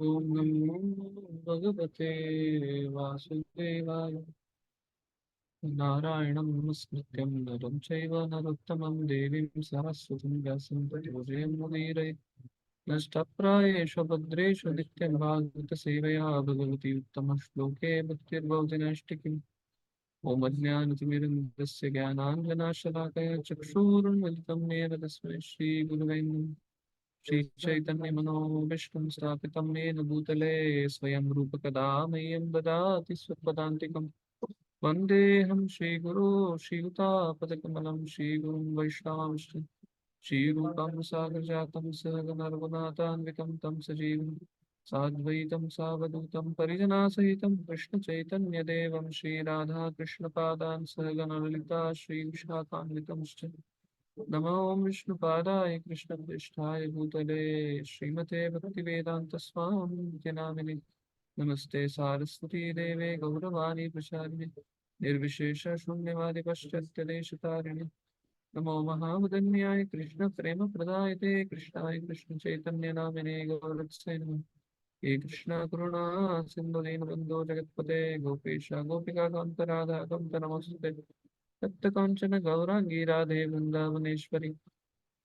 Om Namo Bhagavate Vasudevaya. Narayanam Namaskrityam Naram Chaiva Narottamam Devim Saraswatam Vyasam Tato Jayamudiraya. Nashtaprayeshu Bhadreshu Nityam Bhagavata Sevaya Bhagavati Uttama Shloke Bhaktir Bhavjanashtikim. Om Ajnanatimirandasya Jnananjanashalakaya Chakshurunmilitam Yena Tasmai Shri Gurave Namah. Shri Chaitanya Mano Vishnu Stapitam Yena Bhutale Swayam Rupa Kada Mayam Dadati Swapadantikam. Vandeham Shri Guru Shri Yuta Padakamalam Shri Guru Vaishnava Shri Rupam Sagar Jatam Sahagana Raghunathan Vikam Tam Sajeevam Sadvaitam Savadutam Parijana Sahitam Krishna Chaitanya Devam Shri Radha Krishna Padan Sahagana Lalita Shri Vishakam Namo Vishnu Padaya Krishna Prishtaya Bhutale Srimate Bhaktivedanta Swami Namini Namaste Saraswati Deve Gauravani Prasharine Nirvishesha Shunyavadi Paschatyadesh Namo Mahavadanyaya Krishna Prema Pradayate Krishnaya Krishna Chaitanya Namine Gauratsai Namo He Krishna Karuna Sindhu Dinabandhu Jagatpate Gopesha Gopika Kanta Radha Kanta Namaste Tatta Kanchana Gaurangi Radhe Vrindavaneshwari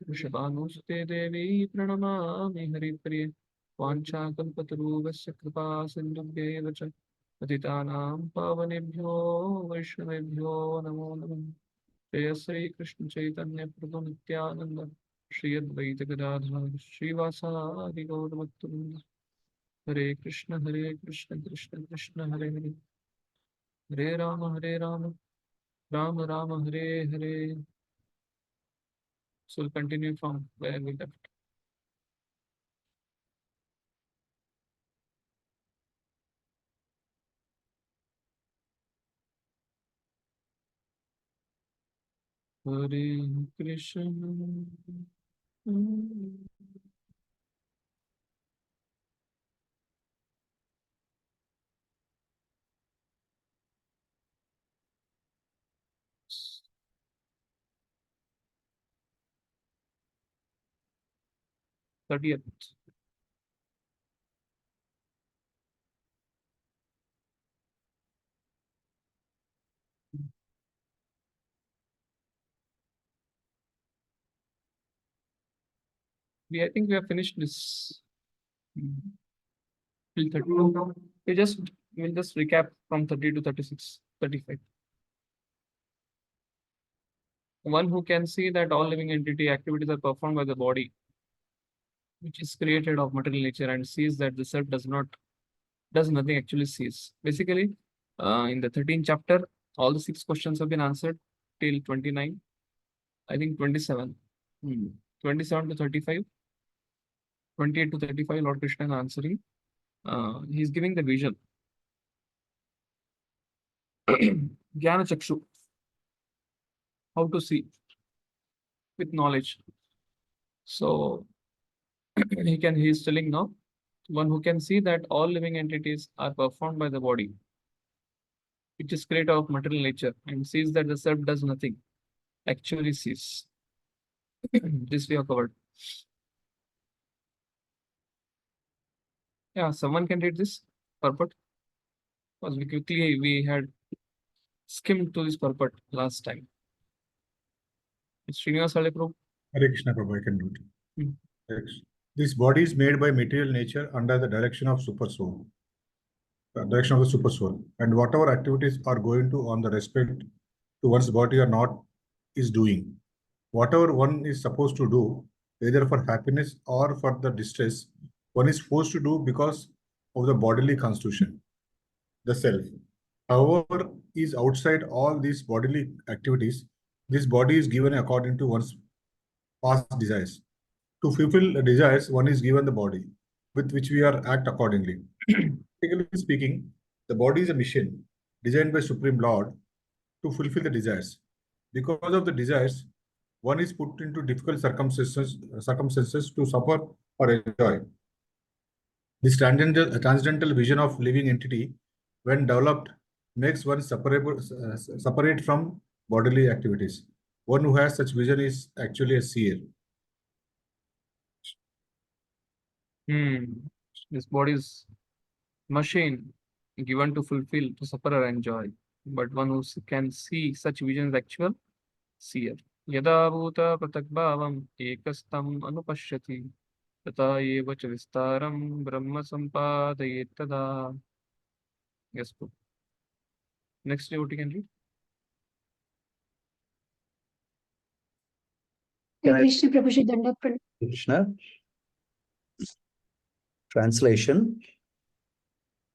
Vrishabhanusute Devi Pranamami Haripriye Vanchakalpatarubhasya Kripa Sindhubhyeva Cha Patitanam Pavanebhyo Vaishnavebhyo Namo Namah Jaya Sri Krishna Chaitanya Prabhu Nityananda Shri Advaita Gadadhar Srivasadi Gaurabhakta Hare Krishna Krishna Krishna Hare Hare Hare Rama Rama Rama Hare Hare. So we'll continue from where we left. Hare Krishna. 30th. I think we have finished this. Till 32. We'll just recap from 30 to 36, 35. One who can see that all living entity activities are performed by the body, which is created of material nature, and sees that the self does nothing, actually sees. Basically, in the 13th chapter, all the 6 questions have been answered till 29. I think 27. 27 to 35. 28 to 35, Lord Krishna is answering. He's giving the vision. Jnana Chakshu. How to see with knowledge. So he is telling now, one who can see that all living entities are performed by the body, which is created of material nature, and sees that the self does nothing, actually sees. This we have covered. Yeah, someone can read this purport, because we had skimmed to this purport last time. It's Srinivas Prabhu. Hare Krishna Prabhu, I can do it. This body is made by material nature under the direction of super soul. Direction of the super soul. And whatever activities are going to on the respect to one's body or not is doing. Whatever one is supposed to do, either for happiness or for the distress, one is forced to do because of the bodily constitution, the self. However, is outside all these bodily activities, this body is given according to one's past desires. To fulfill the desires, one is given the body, with which we are act accordingly. Technically speaking, the body is a machine designed by Supreme Lord to fulfill the desires. Because of the desires, one is put into difficult circumstances to suffer or enjoy. This transcendental vision of living entity, when developed, makes one separate from bodily activities. One who has such vision is actually a seer. This body is machine given to fulfill, to suffer or enjoy. But one who can see such vision is actual seer. Yada bhuta pratakbhavam ekastam anupashyati tata eva cha vistaram brahma sampadayet tada. Yes, bro. Next devotee can read. Krishna Prabhu Danda Krishna. Translation.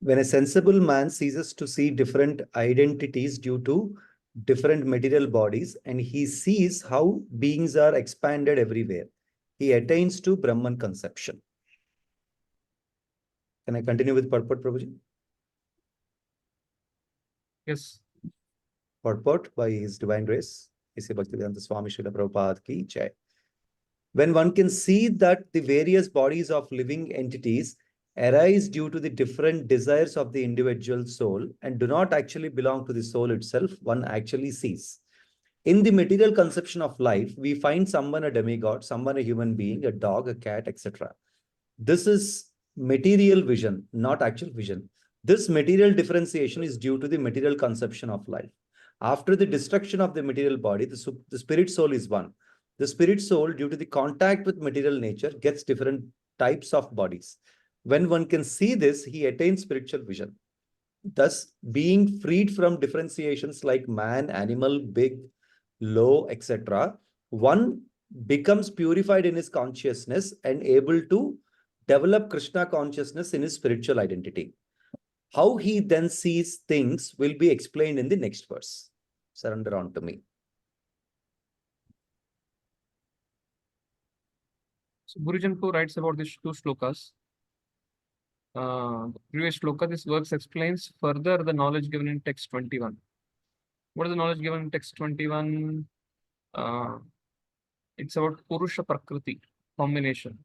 When a sensible man ceases to see different identities due to different material bodies, and he sees how beings are expanded everywhere, he attains to Brahman conception. Can I continue with purport, Prabhuji? Yes. Purport by His Divine Grace, A.C. Bhaktivedanta Swami Srila Prabhupada ki jai. When one can see that the various bodies of living entities arise due to the different desires of the individual soul and do not actually belong to the soul itself, one actually sees. In the material conception of life, we find someone a demigod, someone a human being, a dog, a cat, etc. This is material vision, not actual vision. This material differentiation is due to the material conception of life. After the destruction of the material body, the spirit soul is one. The spirit soul, due to the contact with material nature, gets different types of bodies. When one can see this, he attains spiritual vision. Thus, being freed from differentiations like man, animal, big, low, etc., one becomes purified in his consciousness and able to develop Krishna consciousness in his spiritual identity. How he then sees things will be explained in the next verse. Surrender on to me. So Gurujanpu writes about these two shlokas. Previous shloka, this verse explains further the knowledge given in text 21. What is the knowledge given in text 21? It's about Purusha Prakriti combination.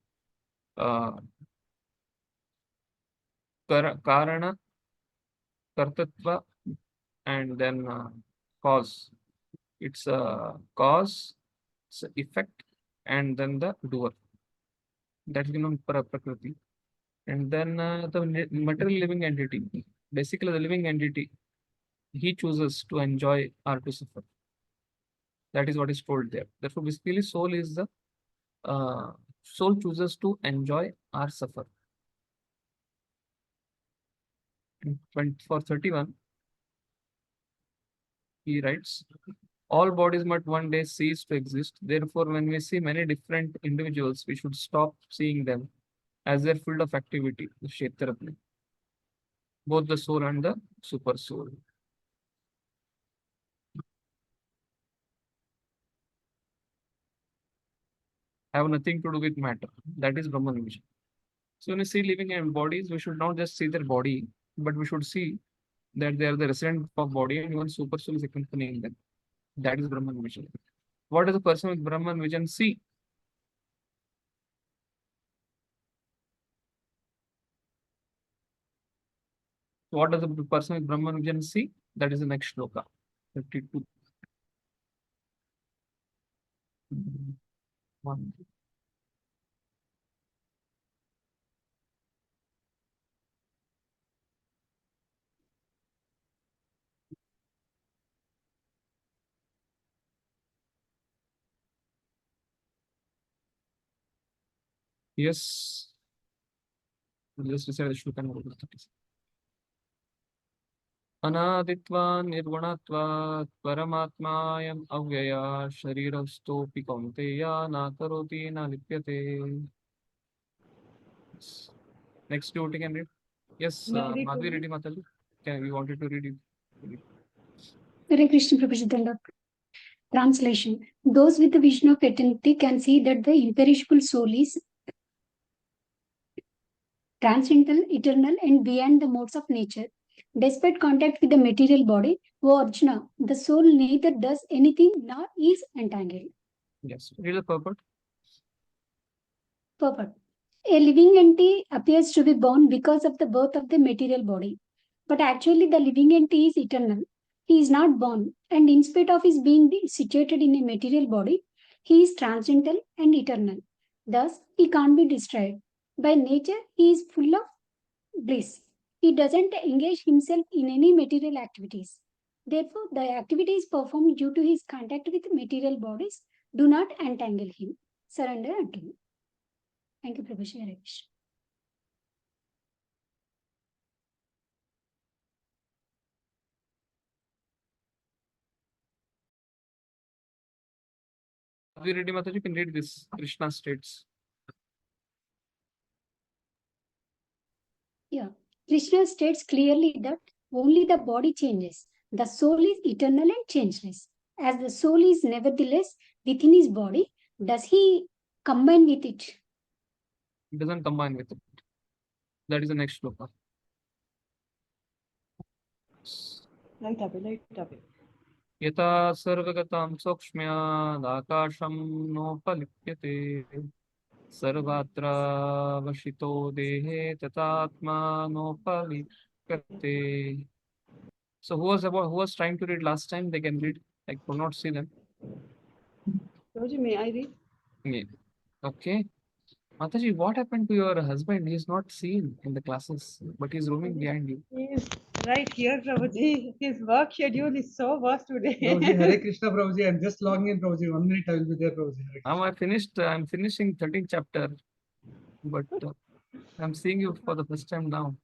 Karana, Kartatva, and then cause. It's a cause, it's a effect, and then the doer. That's given Prakriti. And then the material living entity. Basically, the living entity, he chooses to enjoy or to suffer. That is what is told there. Therefore, basically, soul is the soul chooses to enjoy or suffer. And for 31, he writes, all bodies must one day cease to exist. Therefore, when we see many different individuals, we should stop seeing them as their field of activity, the Kshetrapni, both the soul and the super soul. Have nothing to do with matter. That is Brahman vision. So when we see living bodies, we should not just see their body, but we should see that they are the resident of body and even super soul is accompanying them. That is Brahman vision. What does a person with Brahman vision see? What does a person with Brahman vision see? That is the next shloka. 52. One. Yes. Just recite the shloka number 36. Anaditva nirgunatva paramatmayam avyaya sharirastopi kaunteya na karoti na lipyate. Next devotee can read. Yes, Madhvi reading Mataji. Can we wanted to read it? Hare Krishna Prabhu Danda. Translation. Those with the vision of eternity can see that the imperishable soul is transcendental, eternal, and beyond the modes of nature. Despite contact with the material body, O Arjuna, the soul neither does anything nor is entangled. Yes. Read the purport. Purport. A living entity appears to be born because of the birth of the material body. But actually, the living entity is eternal. He is not born, and in spite of his being situated in a material body, he is transcendental and eternal. Thus, he can't be destroyed. By nature, he is full of bliss. He doesn't engage himself in any material activities. Therefore, the activities performed due to his contact with material bodies do not entangle him. Surrender unto me. Thank you, Prabhuji. Hare Krishna. Have you read Mataji? You can read this. Krishna states. Yeah. Krishna states clearly that only the body changes. The soul is eternal and changeless. As the soul is nevertheless within his body, does he combine with it? It doesn't combine with it. That is the next shloka. Light away. Yata sarvagatam sukshmyadakasham nopalipyate sarvatra vashito dehe tatatma nopalipyate. So who was trying to read last time? They can read. I could not see them. Prabhuji, may I read? Yeah. Okay. Mataji, what happened to your husband? He's not seen in the classes, but he's roaming behind you. He is right here, Prabhuji. His work schedule is so vast today. Prabhuji, Hare Krishna, Prabhuji. I'm just logging in, Prabhuji. 1 minute, I will be there, Prabhuji. Hare Krishna. I'm finishing 13th chapter, but I'm seeing you for the first time now.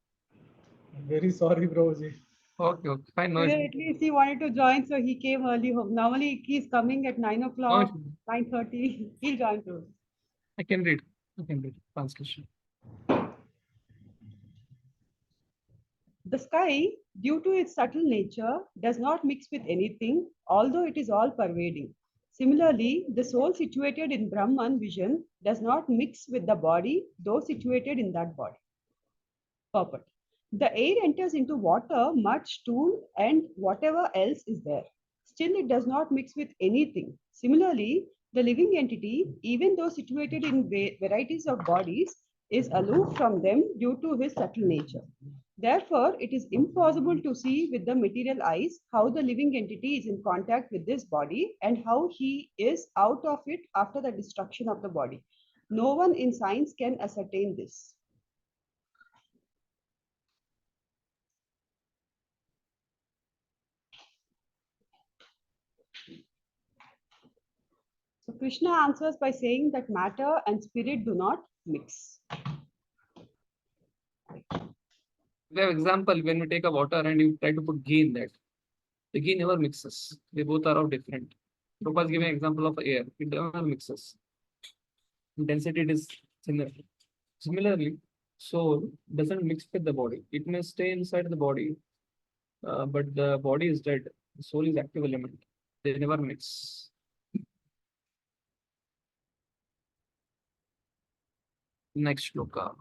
I'm very sorry, Prabhuji. Okay, fine. No Today, issue. at least he wanted to join, so he came early home. Normally, he's coming at 9 No o'clock, issue. 9:30. He'll join too. I can read. Translation. The sky, due to its subtle nature, does not mix with anything, although it is all pervading. Similarly, the soul situated in Brahman vision does not mix with the body, though situated in that body. Purport. The air enters into water, mud, stool, and whatever else is there. Still, it does not mix with anything. Similarly, the living entity, even though situated in varieties of bodies, is aloof from them due to his subtle nature. Therefore, it is impossible to see with the material eyes how the living entity is in contact with this body and how he is out of it after the destruction of the body. No one in science can ascertain this. So Krishna answers by saying that matter and spirit do not mix. We have example when we take a water and you try to put ghee in that. The ghee never mixes. They both are of different. Prabhupada is giving an example of air. It never mixes. Density is similar. Similarly, soul doesn't mix with the body. It may stay inside the body, but the body is dead. The soul is active element. They never mix. Next shloka.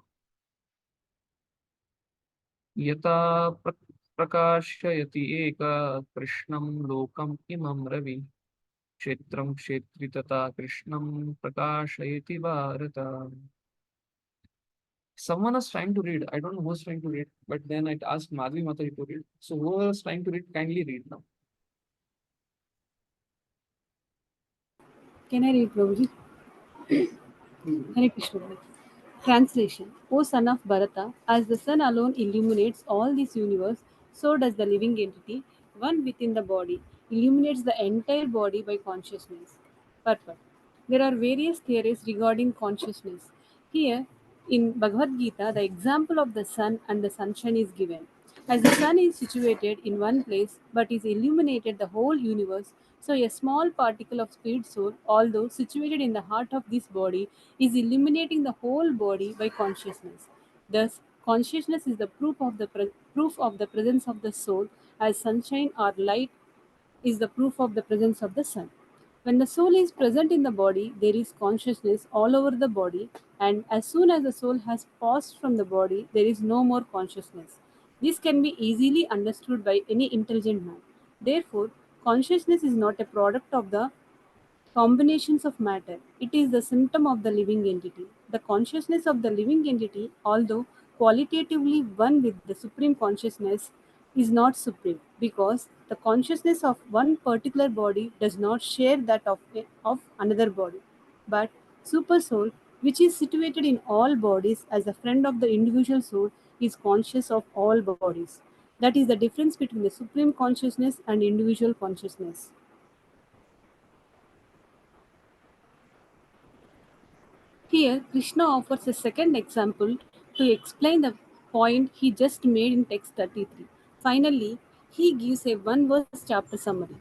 Yata prakashayati eka krishnam lokam imam ravi kshetram kshetri tata krishnam prakashayati bharata. Someone is trying to read. I don't know who's trying to read, but then I asked Madhvi Mataji to read. So whoever is trying to read, kindly read now. Can I read, Prabhuji? Hare Krishna. Translation. O son of Bharata, as the sun alone illuminates all this universe, so does the living entity, one within the body, illuminates the entire body by consciousness. Purport. There are various theories regarding consciousness. Here, in Bhagavadgita, the example of the sun and the sunshine is given. As the sun is situated in one place but is illuminated the whole universe, so a small particle of spirit soul, although situated in the heart of this body, is illuminating the whole body by consciousness. Thus, consciousness is the proof of the presence of the soul, as sunshine or light is the proof of the presence of the sun. When the soul is present in the body, there is consciousness all over the body, and as soon as the soul has passed from the body, there is no more consciousness. This can be easily understood by any intelligent man. Therefore, consciousness is not a product of the combinations of matter. It is the symptom of the living entity. The consciousness of the living entity, although qualitatively one with the supreme consciousness, is not supreme because the consciousness of one particular body does not share that of another body. But Supersoul, which is situated in all bodies as a friend of the individual soul, is conscious of all bodies. That is the difference between the supreme consciousness and individual consciousness. Here, Krishna offers a second example to explain the point he just made in text 33. Finally, he gives a one-verse chapter summary.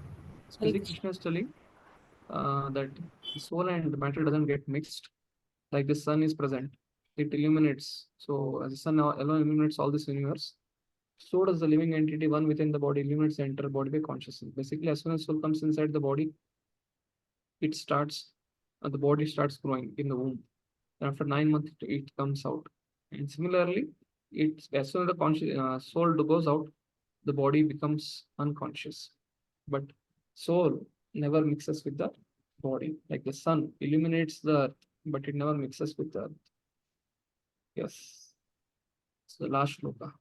Basically, Krishna is telling that the soul and matter doesn't get mixed. Like the sun is present, it illuminates. So as the sun alone illuminates all this universe, so does the living entity, one within the body, illuminates the entire body by consciousness. Basically, as soon as soul comes inside the body, it starts, the body starts growing in the womb. And after 9 months, it comes out. And similarly, as soon as the soul goes out, the body becomes unconscious. But soul never mixes with the body. Like the sun illuminates the earth, but it never mixes with the earth. Yes. It's the last shloka.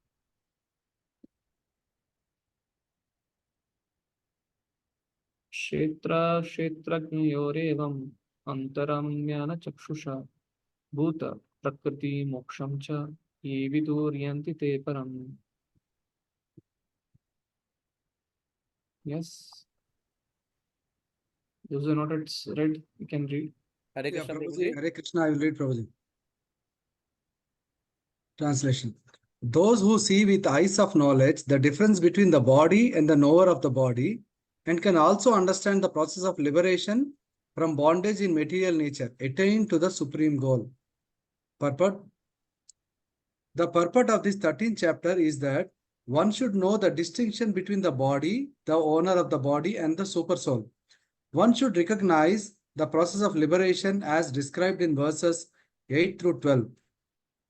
Kshetra kshetrajnayorevam antaram jnana chakshusha bhuta prakriti moksham cha ye viduryanti te param. Yes. Those who are not read, you can read. Hare Krishna, Hare Krishna, I will read Prabhuji. Translation. Those who see with eyes of knowledge the difference between the body and the knower of the body, and can also understand the process of liberation from bondage in material nature, attain to the supreme goal. Purport. The purport of this 13th chapter is that one should know the distinction between the body, the owner of the body, and the super soul. One should recognize the process of liberation as described in verses 8 through 12.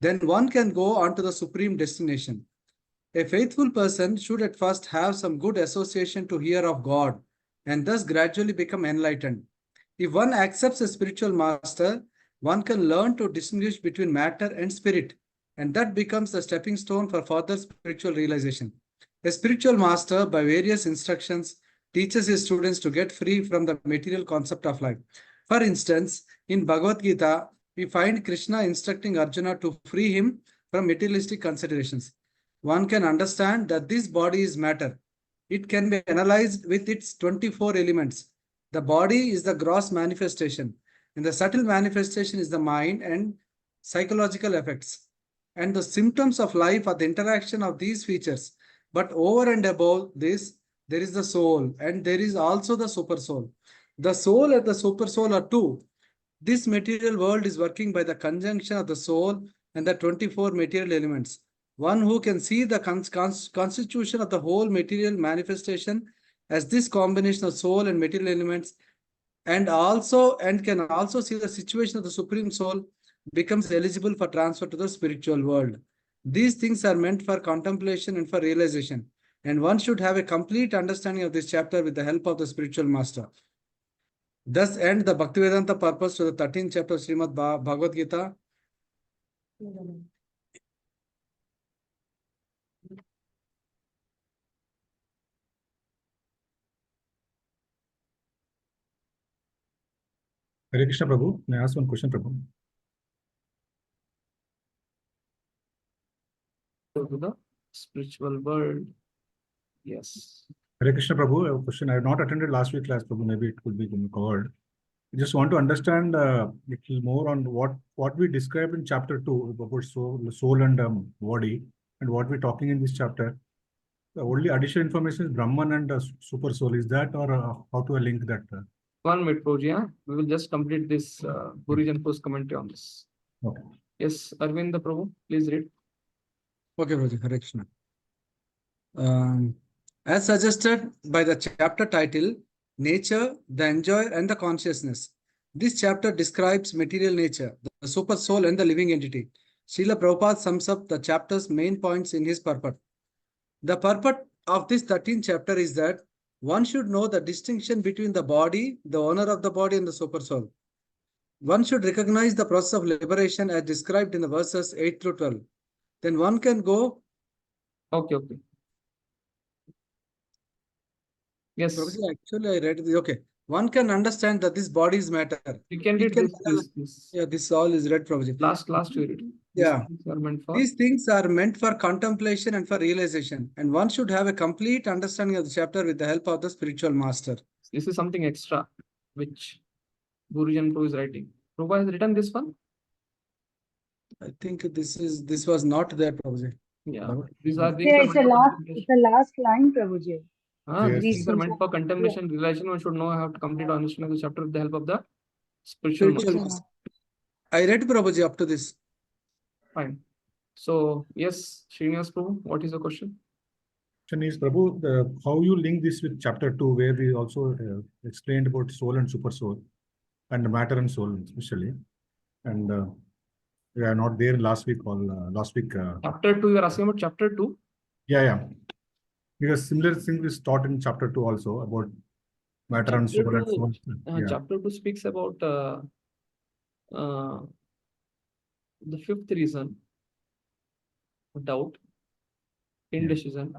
Then one can go on to the supreme destination. A faithful person should at first have some good association to hear of God and thus gradually become enlightened. If one accepts a spiritual master, one can learn to distinguish between matter and spirit, and that becomes the stepping stone for further spiritual realization. A spiritual master, by various instructions, teaches his students to get free from the material concept of life. For instance, in Bhagavadgita, we find Krishna instructing Arjuna to free him from materialistic considerations. One can understand that this body is matter. It can be analyzed with its 24 elements. The body is the gross manifestation, and the subtle manifestation is the mind and psychological effects. And the symptoms of life are the interaction of these features. But over and above this, there is the soul, and there is also the super soul. The soul and the super soul are two. This material world is working by the conjunction of the soul and the 24 material elements. One who can see the constitution of the whole material manifestation as this combination of soul and material elements, and can also see the situation of the supreme soul, becomes eligible for transfer to the spiritual world. These things are meant for contemplation and for realization, and one should have a complete understanding of this chapter with the help of the spiritual master. Thus end the Bhaktivedanta purpose to the 13th chapter of Srimad Bhagavad Gita. Hare Krishna Prabhu, may I ask one question, Prabhu? To the spiritual world. Yes. Hare Krishna Prabhu, I have a question. I have not attended last week's class, Prabhu. Maybe it could be covered. I just want to understand a little more on what we described in chapter 2 about soul and body, and what we're talking in this chapter. The only additional information is Brahman and super soul. Is that, or how to link that? 1 minute, Prabhuji. We will just complete this Gurujan post commentary on this. Okay. Yes, Arvind Prabhu, please read. Okay, Prabhuji, Hare Krishna. As suggested by the chapter title, Nature, the Enjoyer and the Consciousness. This chapter describes material nature, the super soul and the living entity. Srila Prabhupada sums up the chapter's main points in his purport. The purport of this 13th chapter is that one should know the distinction between the body, the owner of the body, and the super soul. One should recognize the process of liberation as described in the verses 8 through 12. Then one can go. Okay. Yes. Actually, I read it. Okay. One can understand that this body is matter. You can read this. Yeah, this all is read, Prabhuji. Last you read. Yeah. These are meant for. These things are meant for contemplation and for realization, and one should have a complete understanding of the chapter with the help of the spiritual master. This is something extra which Gurujan Prabhu is writing. Prabhu has written this one. I think this was not there, Prabhuji. Yeah, these are Yeah, meant for it's the last line, Prabhuji. Yes. these things are These meant for contemplation, realization. One should know how to complete understanding the chapter with the help of the spiritual Spiritual master. master. I read Prabhuji up to this. Fine. So yes, Srinivas Prabhu, what is the question? Question is, Prabhu, how you link this with chapter 2, where we also explained about soul and super soul, and matter and soul especially, and we are not there last week. Chapter 2, you are asking about chapter 2? Yeah. Because similar thing is taught in chapter 2 also about matter and soul. Chapter 2 speaks about the fifth reason, doubt, indecision,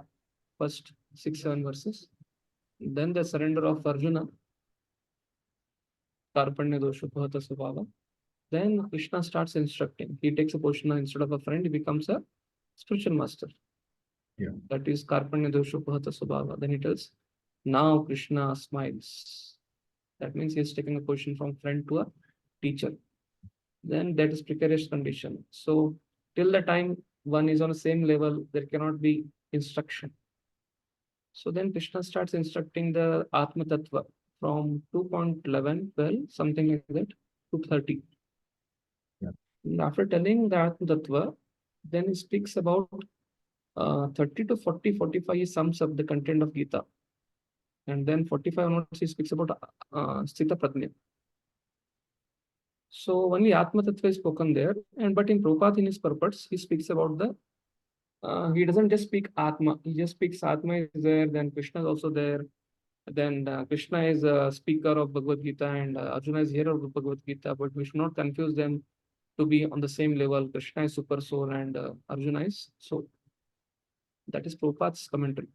first 6-7 verses. Then the surrender of Arjuna, Karpanya dosha bhavata svabhava. Then Krishna starts instructing. He takes a position instead of a friend, he becomes a spiritual master. Yeah. That is Karpanya dosha bhavata svabhava. Then he tells, now Krishna smiles. That means he is taking a position from friend to a teacher. Then that is precarious condition. So till the time one is on the same level, there cannot be instruction. So then Krishna starts instructing the Atma Tattva from 2.11, 12, something like that, to 30. Yeah. And after telling the Atma Tattva, then he speaks about 30 to 40, 45, he sums up the content of Gita. And then 45 onwards, he speaks about Sthita Pratnya. So only Atma Tattva is spoken there. But in Prabhupada, in his purpose, he speaks about the he doesn't just speak Atma, he just speaks Atma is there, then Krishna is also there. Then Krishna is a speaker of Bhagavad Gita and Arjuna is hearer of Bhagavad Gita, but we should not confuse them to be on the same level. Krishna is super soul and Arjuna is soul. That is Prabhupada's commentary.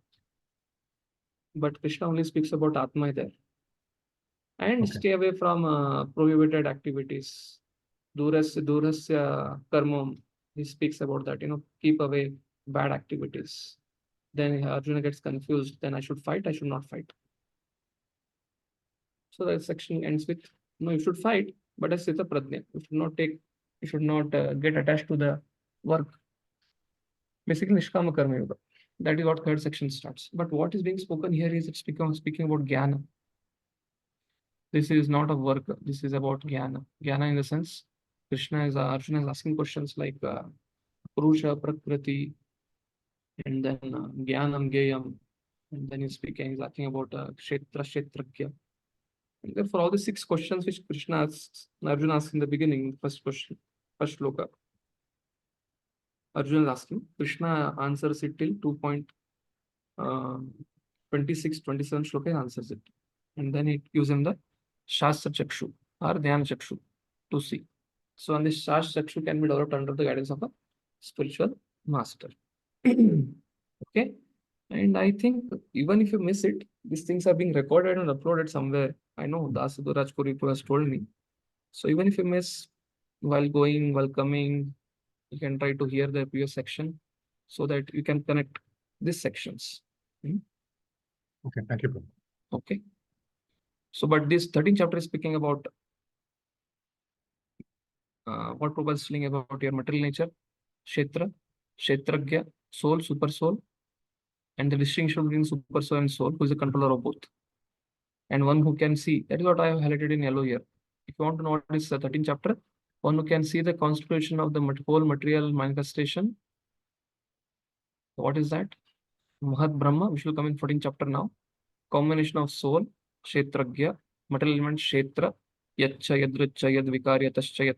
But Krishna only speaks about Atma there. And stay away from prohibited activities. Durasya karmam. He speaks about that, keep away bad activities. Then Arjuna gets confused. Then I should fight, I should not fight. So that section ends with, no, you should fight, but as Sthita Pratnya. You should not get attached to the work. Basically, Nishkama Karma Yoga. That is what third section starts. But what is being spoken here is it's speaking about Jnana. This is not a work. This is about Jnana. Jnana in the sense, Arjuna is asking questions like Purusha, Prakriti, and then Jnanam, Geyam. And then he's asking about Kshetra, Kshetragya. And therefore, all the 6 questions which Krishna asks, Arjuna asks in the beginning, first question, first shloka. Arjuna is asking, Krishna answers it till 2.26, 27 shloka, he answers it. And then it gives him the Shastra Chakshu or Dhyana Chakshu to see. So, and this Shastra Chakshu can be developed under the guidance of a spiritual master. Okay. And I think even if you miss it, these things are being recorded and uploaded somewhere. I know Dasadhu Rajpuri has told me. So even if you miss while going, while coming, you can try to hear the previous section so that you can connect these sections. Okay, thank you, Prabhu. Okay. So, but this 13th chapter is speaking about what Prabhupada is telling about your material nature, Kshetra, Kshetragya, soul, super soul, and the distinction between super soul and soul, who is the controller of both. And one who can see, that is what I have highlighted in yellow here. If you want to know what is the 13th chapter, one who can see the constitution of the whole material manifestation. What is that? Mahat Brahma, which will come in 14th chapter now. Combination of soul, Kshetragya, material element Kshetra, Yatcha, Yadricha, Yadvikarya, Tascha,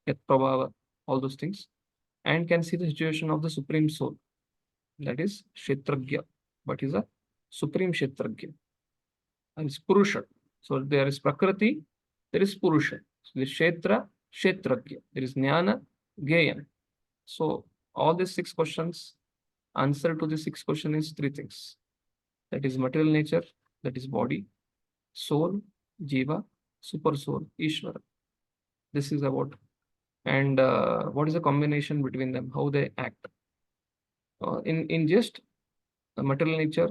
Yat Prabhava, all those things. And can see the situation of the supreme soul. That is Kshetragya, but is a supreme Kshetragya. And it's Purusha. So there is Prakriti, there is Purusha. So there is Kshetra, Kshetragya. There is Jnana, Geyam. So all these 6 questions, answer to the 6 questions is 3 things. That is material nature, that is body, soul, Jiva, super soul, Ishvara. This is about And what is the combination between them, how they act. In just material nature,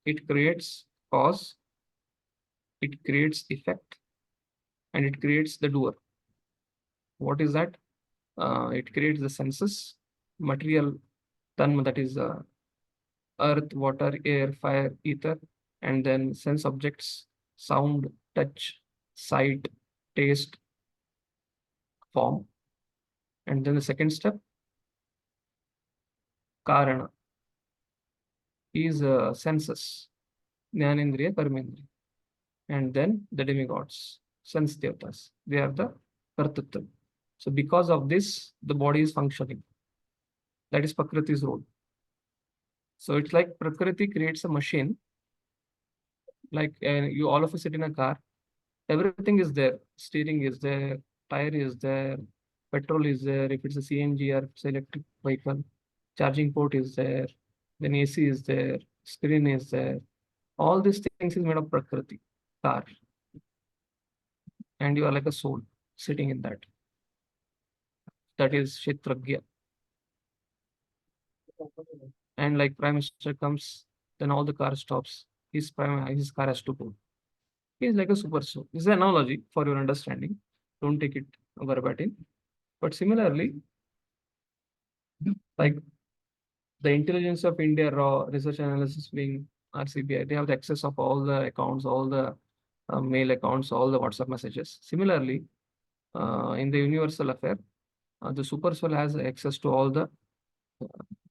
it creates cause, it creates effect, and it creates the doer. What is that? It creates the senses, material tanma, that is earth, water, air, fire, ether, and then sense objects, sound, touch, sight, taste, form. And then the second step, karana, is senses, jnanendriya, karmendriya. And then the demigods, sense devatas, they are the kartritva. So because of this, the body is functioning. That is Prakriti's role. So it's like Prakriti creates a machine, like you all of us sit in a car, everything is there, steering is there, tire is there, petrol is there, if it's a CNG or it's electric vehicle, charging port is there, then AC is there, screen is there. All these things is made of Prakriti, car. And you are like a soul sitting in that. That is Kshetragya. And like Prime Minister comes, then all the car stops. His car has to go. He is like a super soul. This is an analogy for your understanding. Don't take it verbatim. But similarly, like the intelligence of India raw research analysis wing RCBI, they have the access of all the accounts, all the mail accounts, all the WhatsApp messages. Similarly, in the universal affair, the super soul has access to all the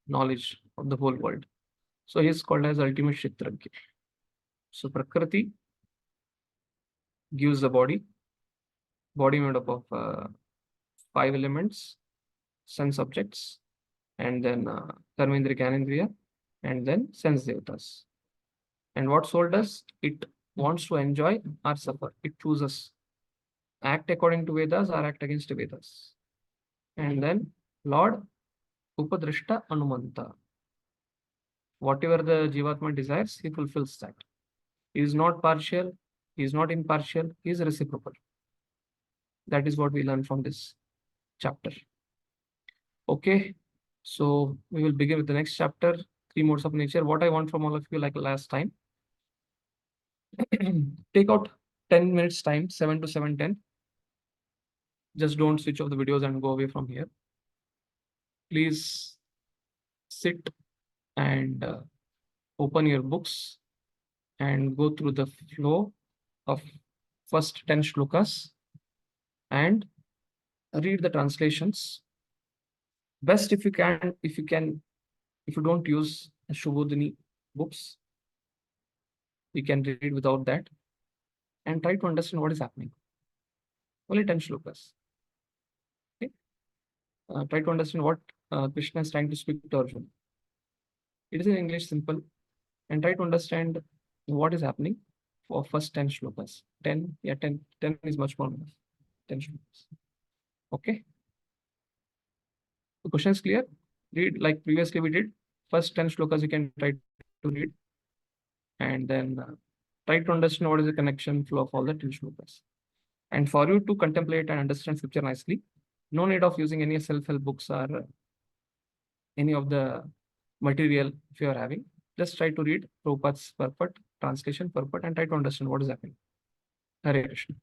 knowledge of the whole world. So he is called as ultimate Kshetragya. So Prakriti gives the body made up of 5 elements, sense objects, and then Karmendriya, Gyanendriya, and then sense devatas. And what soul does? It wants to enjoy or suffer. It chooses act according to Vedas or act against Vedas. And then Lord Upadrishta Anumanta. Whatever the Jivatma desires, he fulfills that. He is not partial, he is not impartial, he is reciprocal. That is what we learn from this chapter. Okay, so we will begin with the next chapter, 3 modes of nature. What I want from all of you, like last time, take out 10 minutes time, 7 to 7:10. Just don't switch off the videos and go away from here. Please sit and open your books and go through the flow of first 10 shlokas and read the translations. Best if you don't use Shubhodhini books, you can read without that and try to understand what is happening. Only 10 shlokas. Okay. Try to understand what Krishna is trying to speak to Arjuna. It is in English, simple, and try to understand what is happening for first 10 shlokas. 10 is much more enough. 10 shlokas. Okay. The question is clear. Read like previously we did. First 10 shlokas you can try to read, and then try to understand what is the connection flow of all the 10 shlokas. And for you to contemplate and understand scripture nicely, no need of using any self-help books or any of the material if you are having. Just try to read Prabhupada's purport, translation purport, and try to understand what is happening. Hare Krishna.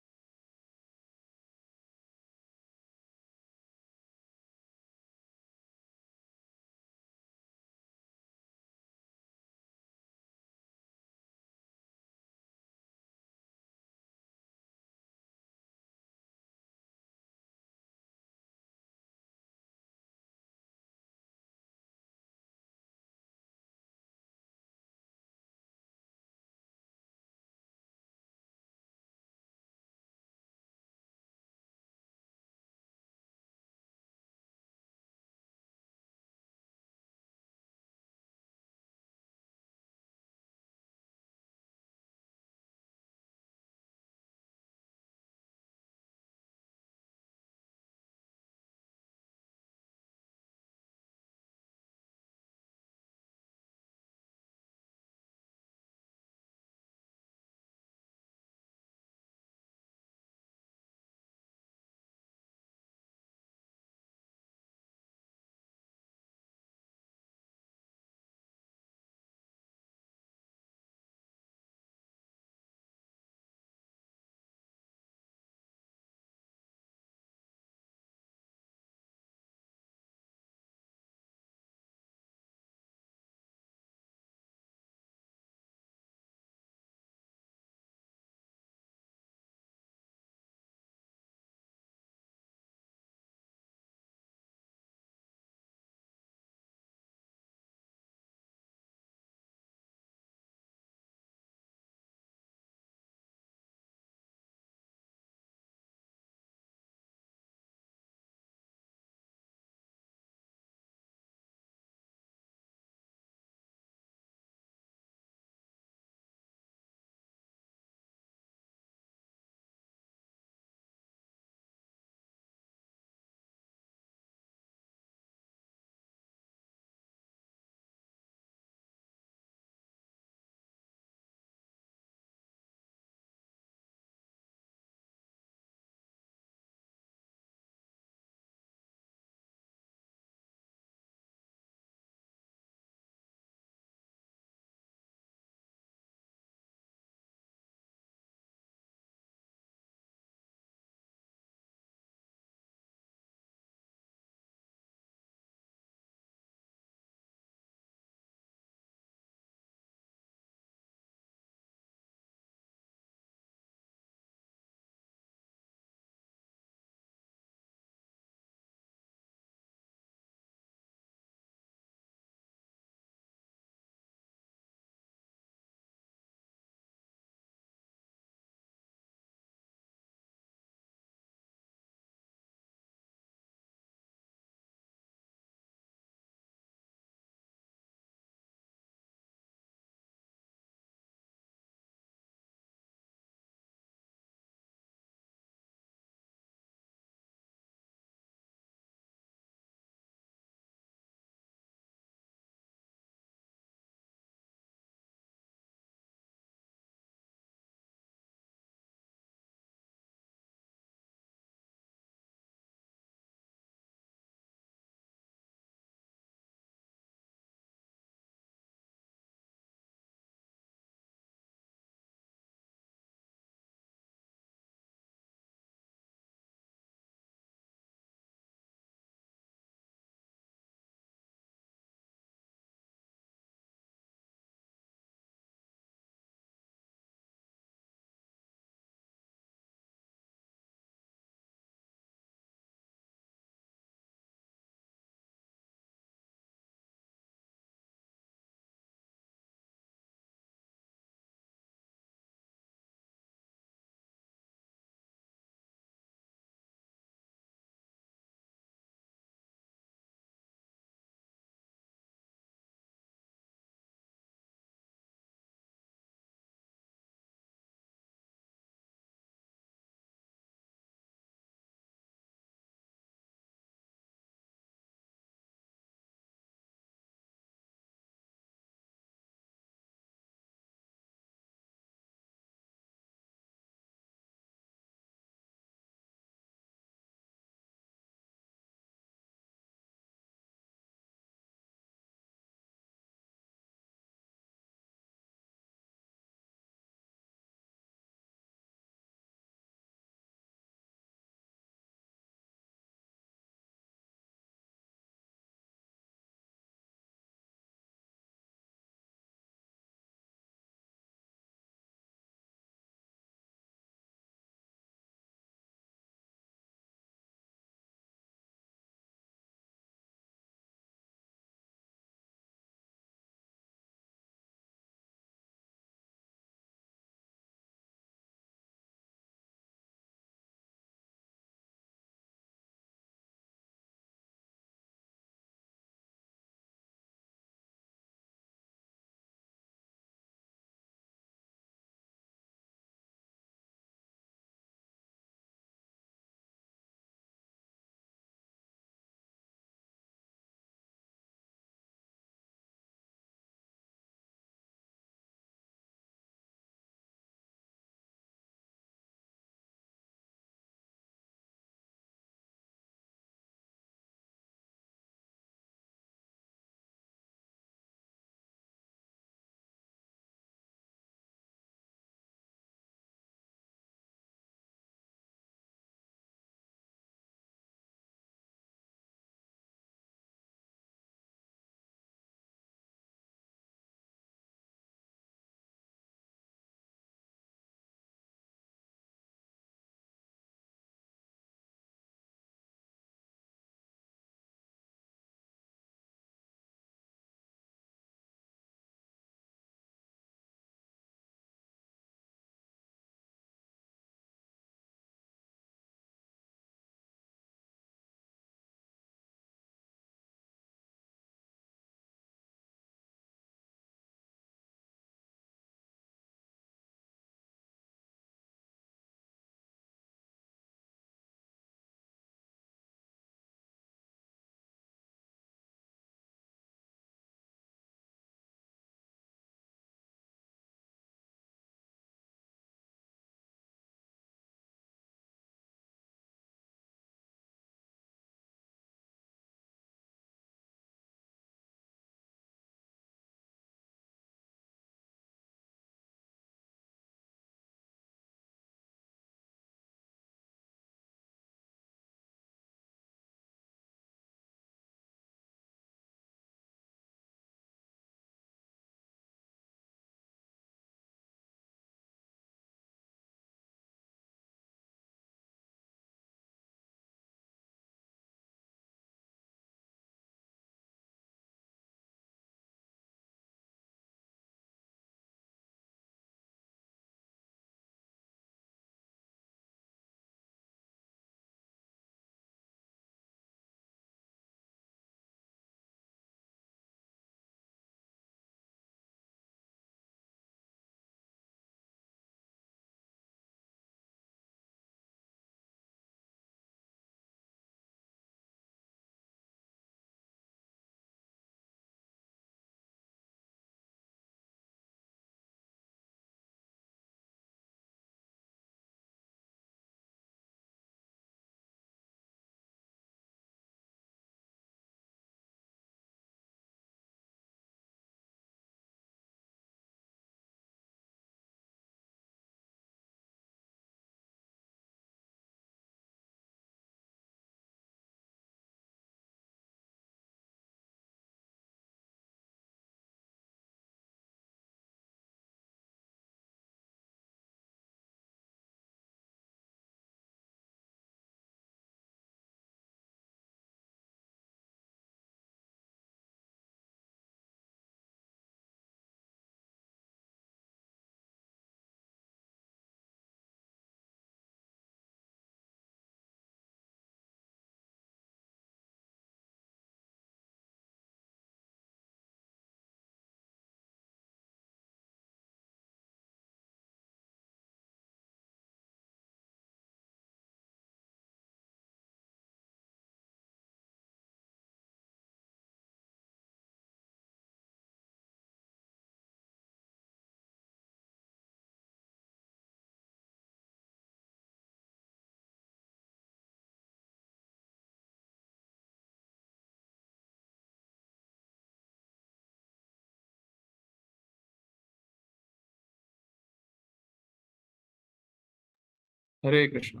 Hare Krishna.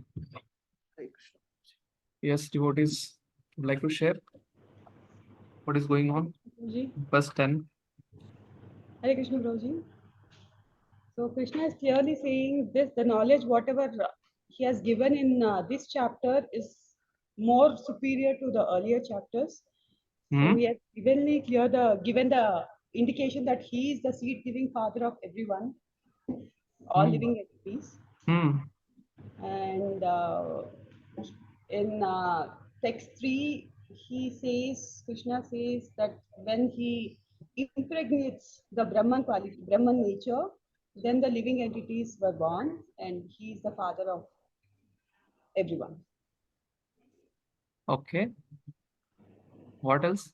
Hare Krishna. Yes, devotees would like to share what is going on. Prabhuji. Verse 10. Hare Krishna, Prabhuji. So Krishna is clearly saying this: the knowledge, whatever he has given in this chapter, is more superior to the earlier chapters. So he has given the indication that he is the seed-giving father of everyone, all living entities. And in text 3, Krishna says that when he impregnates the Brahman nature, then the living entities were born, and he is the father of everyone. Okay. What else?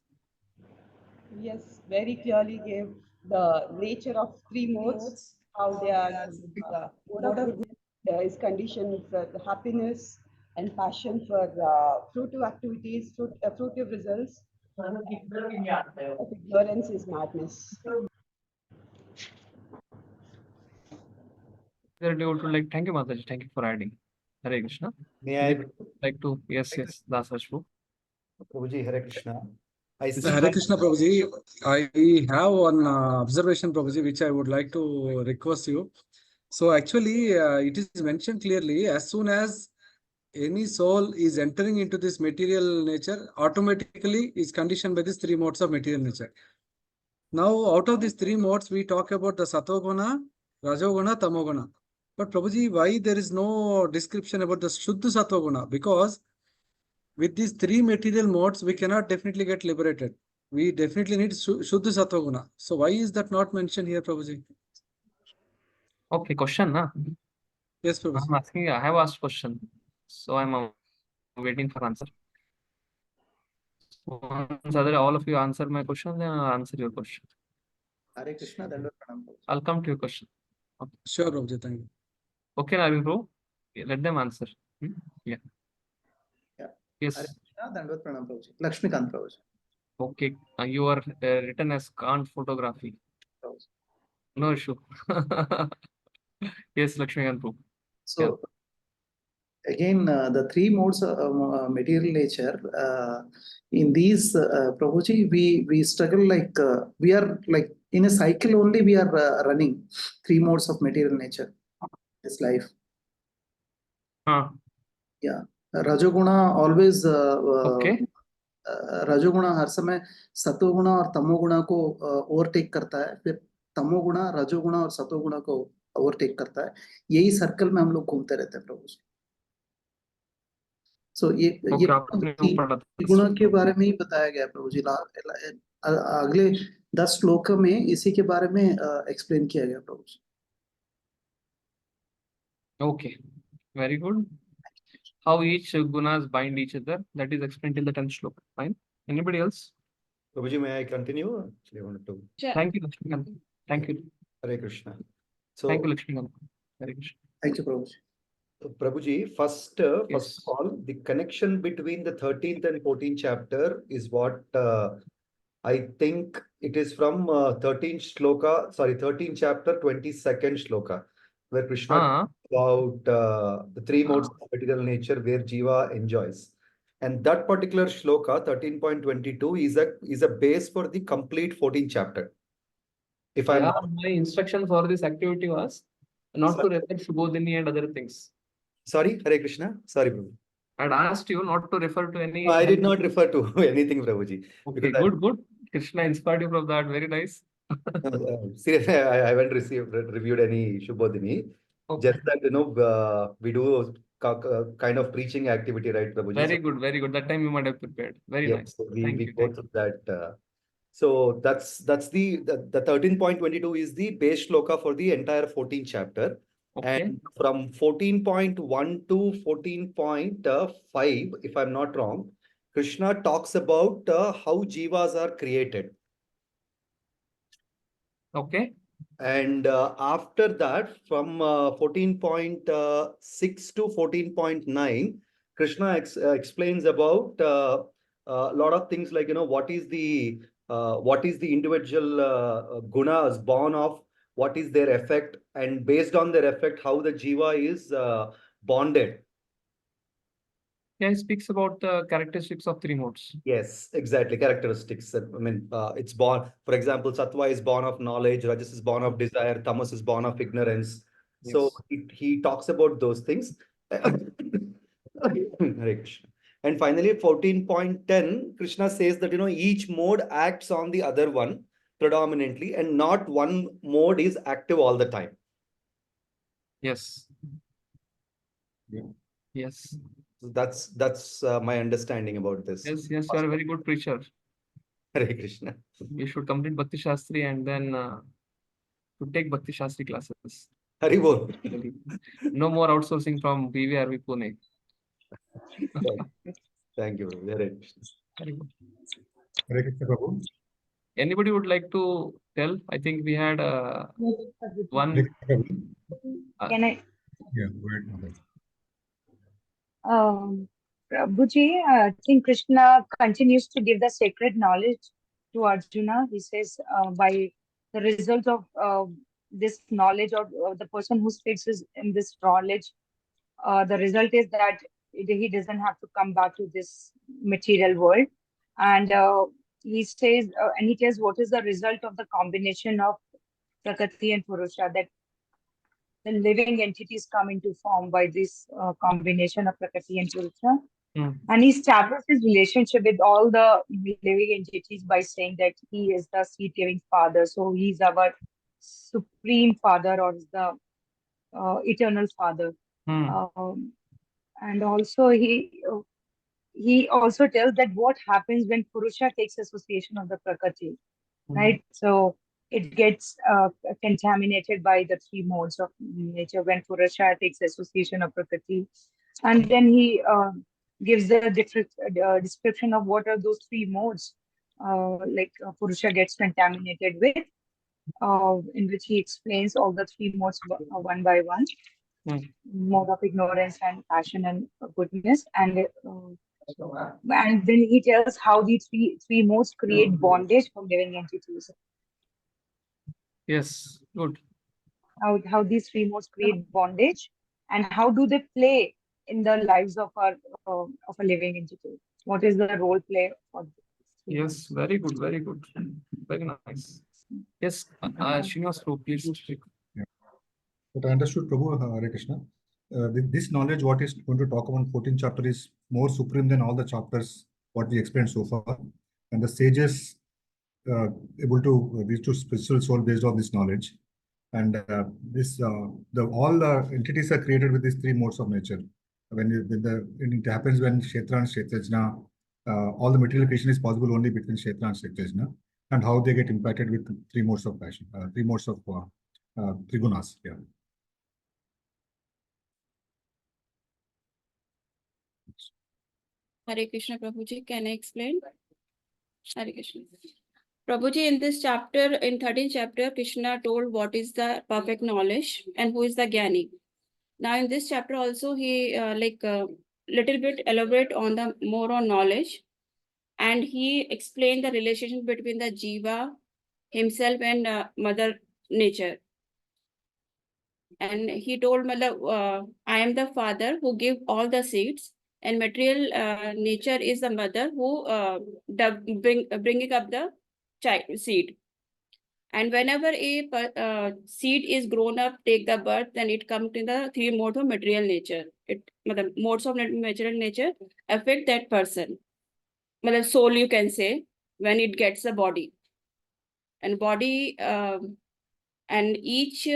Yes, very clearly gave the nature of three modes, how they are. Mode of goodness is conditioned for the happiness and passion for fruitive activities, fruitive results. Of ignorance is madness. Thank you, Mataji. Thank you for adding. Hare Krishna. May I, Like to, yes, Dasashvu. Prabhuji, Hare Krishna. I see Hare Krishna, Prabhuji. I have one observation, Prabhuji, which I would like to request you. So actually, it is mentioned clearly, as soon as any soul is entering into this material nature, automatically is conditioned by these three modes of material nature. Now, out of these three modes, we talk about the Satoguna, Rajoguna, Tamoguna. But Prabhuji, why there is no description about the Shuddha Satoguna? Because with these three material modes, we cannot definitely get liberated. We definitely need Shuddha Satoguna. So why is that not mentioned here, Prabhuji? Okay, question, na? Yes, Prabhuji. I'm asking, I have asked question. So I'm waiting for answer. Once all of you answer my question, then I'll answer your question. Hare Krishna, Dandavad Pranam. I'll come to your question. Okay. Sure, Prabhuji, thank you. Okay, Navin bro. Let them answer. Yeah. Yeah. Yes. Hare Krishna, Dandavad Pranam, Prabhuji. Lakshmikant, Prabhuji. Okay. You are written as Kant photography. Prabhuji. No issue. Yes, Lakshmikant bro. So again, the three modes of material nature, in these, Prabhuji, we struggle like, we are like in a cycle only, we are running three modes of material nature, this life. Yeah. Rajoguna always, Okay. रजोगुणा हर समय सतोगुणा और तमोगुणा को overtake करता है, फिर तमोगुणा रजोगुणा और सतोगुणा को overtake करता है. यही सर्कल में हम लोग घूमते रहते हैं प्रभु. सो ये गुणों के बारे में ही बताया गया प्रभु जी. अगले 10 श्लोक में इसी के बारे में एक्सप्लेन किया गया प्रभु जी. Okay, very good. How each gunas bind each other, that is explained in the 10th shloka. Fine. Anybody else? Prabhuji, may I continue? Actually, I wanted to. Thank you, Lakshmikant. Thank you. Hare Krishna. So, thank you, Lakshmikant. Hare Krishna. Thank you, Prabhuji. Prabhuji, first of all, the connection between the 13th and 14th chapter is what I think it is from 13th chapter, 22nd shloka, where Krishna talks about the three modes of material nature where Jiva enjoys. And that particular shloka, 13.22, is a base for the complete 14th chapter. If I'm not... my instruction for this activity was not to refer to Shubhodhini and other things. Sorry, Hare Krishna. Sorry, Prabhu. I had asked you not to refer to any. I did not refer to anything, Prabhuji. Okay, good. Krishna inspired you from that. Very nice. Seriously, I haven't reviewed any Shubhodhini. Okay. Just that, we do kind of preaching activity, right, Prabhuji? Very good, very good. That time you might have prepared. Very nice. So we go through that. So that's the 13.22 is the base shloka for the entire 14th chapter. Okay. And from 14.1 to 14.5, if I'm not wrong, Krishna talks about how jivas are created. Okay. And after that, from 14.6 to 14.9, Krishna explains about a lot of things like, what is the individual gunas born of, what is their effect, and based on their effect, how the jiva is bonded. Yeah, it speaks about the characteristics of three modes. Yes, exactly. Characteristics. I mean, it's born, for example, Sattva is born of knowledge, Rajas is born of desire, Tamas is born of ignorance. So he talks about those things. Hare Krishna. And finally, 14.10, Krishna says that, each mode acts on the other one predominantly, and not one mode is active all the time. Yes. Yeah. Yes. That's my understanding about this. Yes, you are a very good preacher. Hare Krishna. You should complete Bhakti Shastri and then to take Bhakti Shastri classes. Hari Bol. No more outsourcing from BVRV Pune. Thank you. Hare Krishna. Hare Krishna, Prabhu. Anybody would like to tell? I think we had one. Hare Krishna, Prabhu. Can I? Yeah, go ahead, Mother. Prabhuji, I think Krishna continues to give the sacred knowledge to Arjuna. He says, by the result of this knowledge, or the person who speaks in this knowledge, the result is that he doesn't have to come back to this material world. And he says, and he tells what is the result of the combination of Prakriti and Purusha, that the living entities come into form by this combination of Prakriti and Purusha. And he established his relationship with all the living entities by saying that he is the seed-giving father. So he's our supreme father, or the eternal father. And also he also tells that what happens when Purusha takes association of the Prakriti, right? So it gets contaminated by the three modes of nature when Purusha takes association of Prakriti. And then he gives the description of what are those three modes, Purusha gets contaminated with, in which he explains all the three modes one by one. Mode of ignorance and passion and goodness, and then he tells how the three modes create bondage for living entities. Yes, good. How these three modes create bondage, and how do they play in the lives of a living entity? What is the role play for this? Yes, very good, very good, very nice. Yes, Srinivas, please. Yeah. But I understood, Prabhu, Hare Krishna. This knowledge, what is going to talk about 14th chapter, is more supreme than all the chapters what we explained so far. And the sages able to reach to spiritual soul based on this knowledge. And all the entities are created with these three modes of nature. When it happens when Kshetra and Kshetrajna, all the material creation is possible only between Kshetra and Kshetrajna, and how they get impacted with three modes of passion, three modes of trigunas. Yeah. Hare Krishna, Prabhuji, can I explain? Hare Krishna. Prabhuji, in this chapter, in 13th chapter, Krishna told what is the perfect knowledge and who is the Jnani. Now, in this chapter also, he little bit elaborate on the more on knowledge, and he explained the relationship between the Jiva, himself, and Mother Nature. And he told Mother, I am the father who give all the seeds, and material nature is the mother who bringing up the seed. And whenever a seed is grown up, take the birth, then it comes in the three modes of material nature. The modes of material nature affect that person. Soul, you can say, when it gets the body. And body and each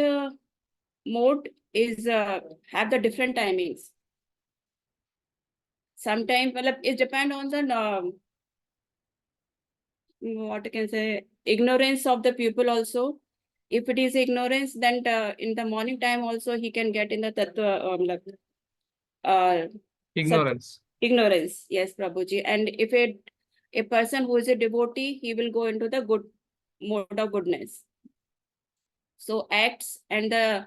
mode is have the different timings. Sometimes it depends on the what I can say, ignorance of the people also. If it is ignorance, then in the morning time also he can get in the tattva, Ignorance. Ignorance, yes, Prabhuji. And if a person who is a devotee, he will go into the good mode of goodness. So acts and the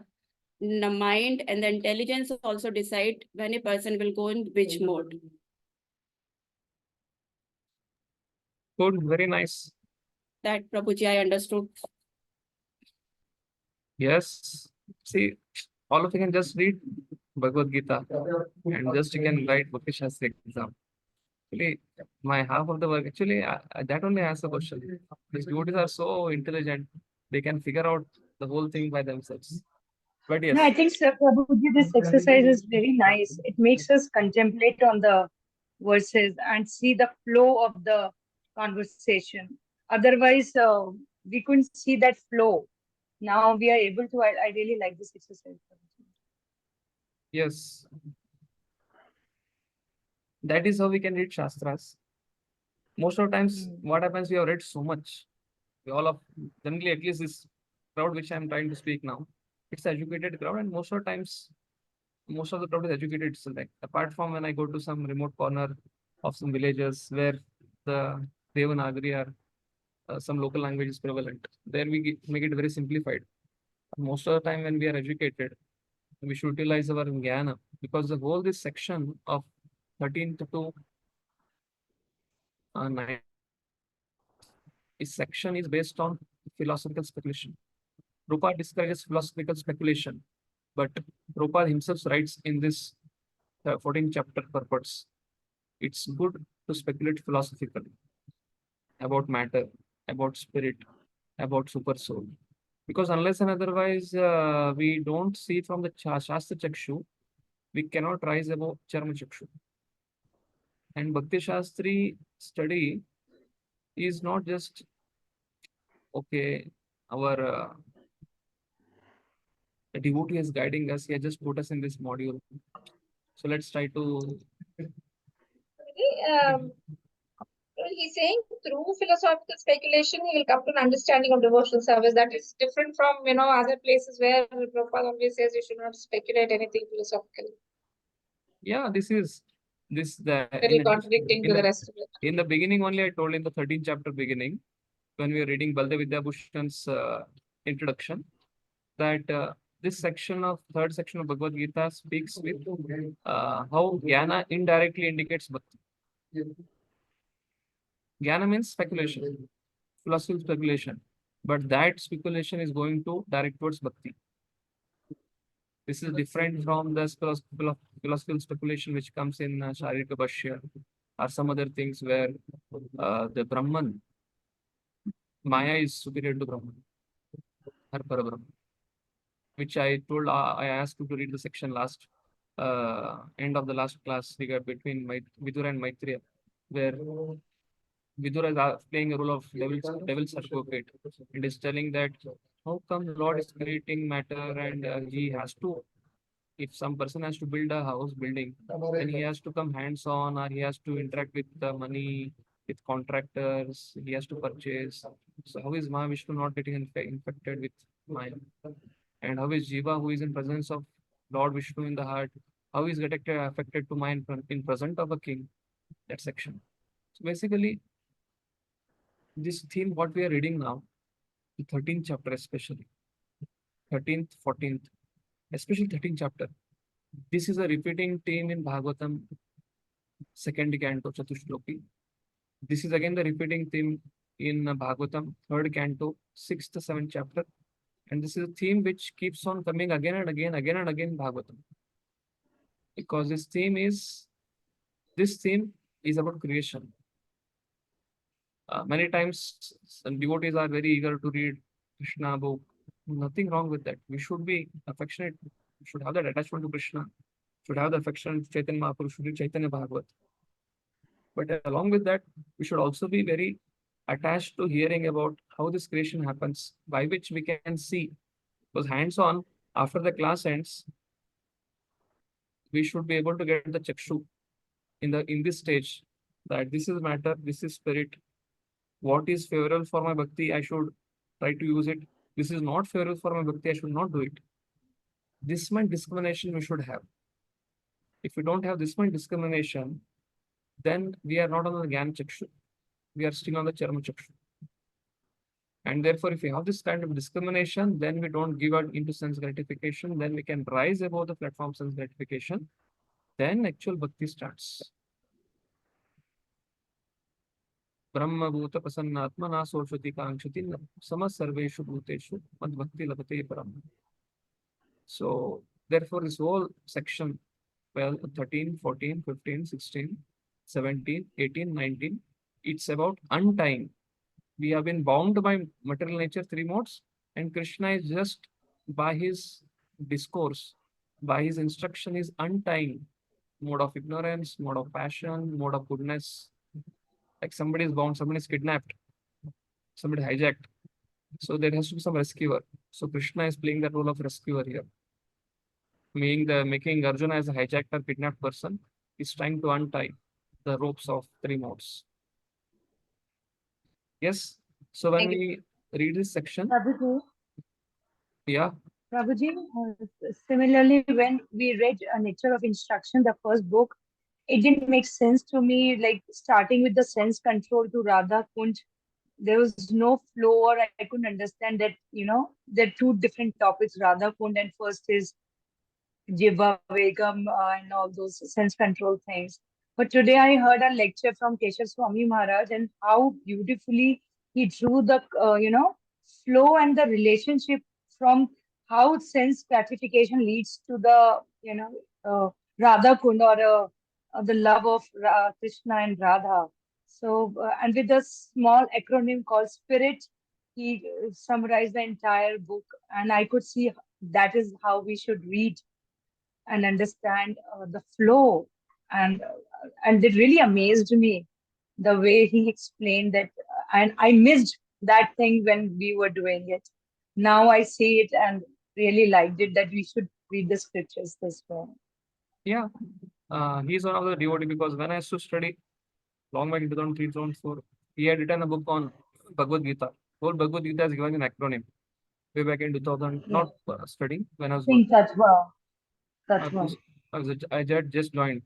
mind and the intelligence also decide when a person will go in which mode. Good, very nice. That, Prabhuji, I understood. Yes. See, all of you can just read Bhagavadgita, and just you can write Bhakti Shastri exam. Actually, my half of the work, actually, that only asks the question. These devotees are so intelligent, they can figure out the whole thing by themselves. But yes. No, I think, Sir Prabhuji, this exercise is very nice. It makes us contemplate on the verses and see the flow of the conversation. Otherwise, we couldn't see that flow. Now we are able to. I really like this exercise. Yes. That is how we can read Shastras. Most of the times, what happens, we have read so much. We all of, generally, at least this crowd which I am trying to speak now, it's educated crowd, and most of the times, most of the crowd is educated. So like, apart from when I go to some remote corner of some villages where the Devanagari or some local language is prevalent, there we make it very simplified. Most of the time when we are educated, we should utilize our jnana, because the whole this section of 13th to 9th, this section is based on philosophical speculation. Prabhupada discourages philosophical speculation, but Prabhupada himself writes in this 14th chapter purports, it's good to speculate philosophically about matter, about spirit, about super soul. Because unless and otherwise we don't see from the Shastra Chakshu, we cannot rise above Charma Chakshu. And Bhakti Shastri study is not just, okay, our devotee is guiding us, he has just put us in this module. So let's try to. He's saying through philosophical speculation, he will come to an understanding of devotional service that is different from, other places where Prabhupada always says you should not speculate anything philosophically. Yeah, Very contradicting to the rest of it. In the beginning only, I told in the 13th chapter beginning, when we were reading Baldev Vidyabhushan's introduction, that this section of third section of Bhagavad Gita speaks with how Jnana indirectly indicates Bhakti. Jnana means speculation, philosophical speculation, but that speculation is going to direct towards Bhakti. This is different from the philosophical speculation which comes in Sharika Bhashya or some other things where the Brahman, Maya is superior to Brahman, or Parabrahman, which I told, I asked you to read the section last, end of the last class between Vidura and Maitreya, where Vidura is playing a role of devil's advocate. It is telling that how come Lord is creating matter and he has to, if some person has to build a house building, then he has to come hands-on, or he has to interact with the money, with contractors, he has to purchase. So how is Mahavishnu not getting infected with Maya? And how is Jiva, who is in presence of Lord Vishnu in the heart, how is getting affected to Maya in present of a king? That section. So basically, this theme, what we are reading now, the 13th chapter especially, 13th, 14th, especially 13th chapter. This is a repeating theme in Bhagavatam, second canto, Chatushloki. This is again the repeating theme in Bhagavatam, third canto, 6th, 7th chapter. And this is a theme which keeps on coming again and again in Bhagavatam. Because this theme is about creation. Many times some devotees are very eager to read Krishna book. Nothing wrong with that. We should be affectionate. We should have that attachment to Krishna. Should have the affection to Chaitanya Mahaprabhu, should read Chaitanya Bhagavat. But along with that, we should also be very attached to hearing about how this creation happens, by which we can see. Because hands-on, after the class ends, we should be able to get the chakshu in this stage, that this is matter, this is spirit. What is favorable for my bhakti, I should try to use it. This is not favorable for my bhakti, I should not do it. This mind discrimination we should have. If we don't have this mind discrimination, then we are not on the Jnana Chakshu. We are still on the Charma Chakshu. And therefore, if we have this kind of discrimination, then we don't give out into sense gratification, then we can rise above the platform sense gratification. Then actual bhakti starts. Brahma bhuta prasannatma na soshati kankshati sama sarveshu bhuteshu mad bhakti labate param. So Therefore, this whole section, 12, 13, 14, 15, 16, 17, 18, 19, it's about untying. We have been bound by material nature, three modes, and Krishna is just by his discourse, by his instruction, is untying mode of ignorance, mode of passion, mode of goodness. Like somebody is bound, somebody is kidnapped, somebody hijacked. So there has to be some rescuer. So Krishna is playing the role of rescuer here. Making Arjuna as a hijacked or kidnapped person is trying to untie the ropes of three modes. Yes. So when we read this section, Prabhuji, yeah, Prabhuji, similarly, when we read Nature of Instruction, the first book, it didn't make sense to me, like starting with the sense control to Radha Kunj. There was no flow, or I couldn't understand that, there are two different topics, Radha Kund, and first is Jiva Vegam and all those sense control things. But today I heard a lecture from Keshav Swami Maharaj, and how beautifully he drew the, flow and the relationship from how sense gratification leads to the, Radha Kund, or the love of Krishna and Radha. So, and with a small acronym called SPIRIT, he summarized the entire book, and I could see that is how we should read and understand the flow, and it really amazed me the way he explained that, and I missed that thing when we were doing it. Now I see it and really liked it, that we should read the scriptures this way. yeah. He's one of the devotee, because when I used to study long back in 2003, 2004, he had written a book on Bhagavadgita. Whole Bhagavadgita is given in acronym. Way back in 2000, Yeah. not studying, when I was Think working. that's I just joined.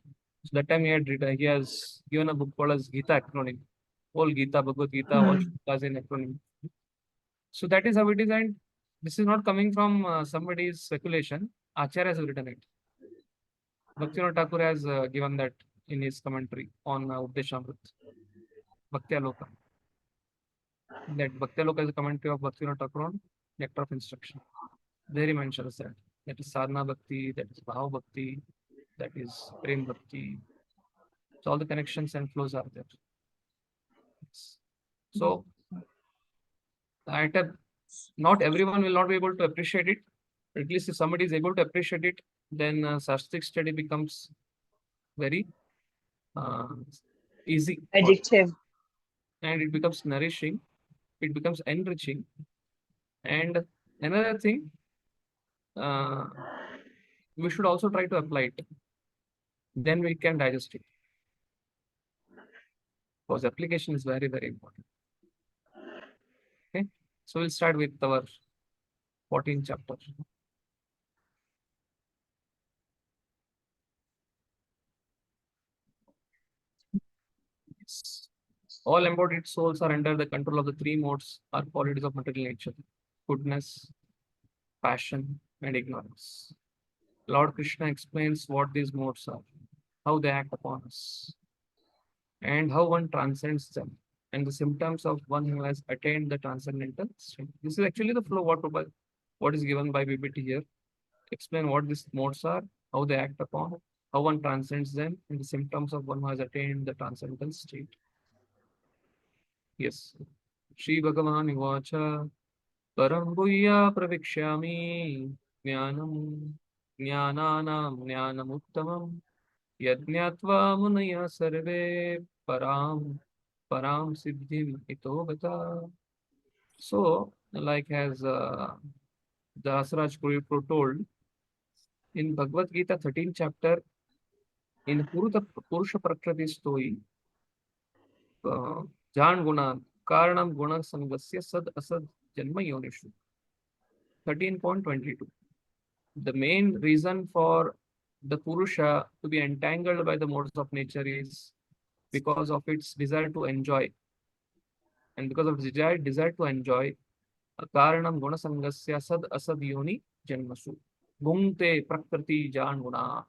So that time he has given a book called as Gita acronym. Whole Gita, Bhagavad Gita, all shlokas in acronym. So that is how it is, and this is not coming from somebody's speculation. Acharya has written it. Bhaktivinoda Thakur has given that in his commentary on Updeshamrit. Bhakti Aloka. That Bhakti Aloka is a commentary of Bhaktivinoda Thakur on Nectar of Instruction. There he mentions that. That is Sadhana Bhakti, that is Bhav Bhakti, that is Prem Bhakti. So all the connections and flows are there. So not everyone will not be able to appreciate it. At least if somebody is able to appreciate it, then Sastric study becomes very easy. addictive. And it becomes nourishing. It becomes enriching. And another thing, we should also try to apply it. Then we can digest it. Because application is very, very important. Okay. So we'll start with our 14th chapter. Yes. All embodied souls are under the control of the three modes or qualities of material nature: goodness, passion, and ignorance. Lord Krishna explains what these modes are, how they act upon us, and how one transcends them, and the symptoms of one who has attained the transcendental state. This is actually the flow what is given by BBT here. Explain what these modes are, how they act upon, how one transcends them, and the symptoms of one who has attained the transcendental state. Yes. Shri Bhagavan Ivacha Param Bhuya Pravikshami Jnanam Jnananam Jnanam Uttamam Yajnatva Munaya Sarve Param Siddhim Ito Gata. So, like as Dasraj told, in Bhagavad Gita 13th chapter, in Purusha Prakriti Stoi, Jan Guna, Karanam Guna Sangasya Sad Asad Janma Yonishu. 13.22. The main reason for the Purusha to be entangled by the modes of nature is because of its desire to enjoy. And because of desire to enjoy, Karanam Guna Sangasya Sad Asad Yoni Janmasu. Bhumte Prakriti Jan Guna.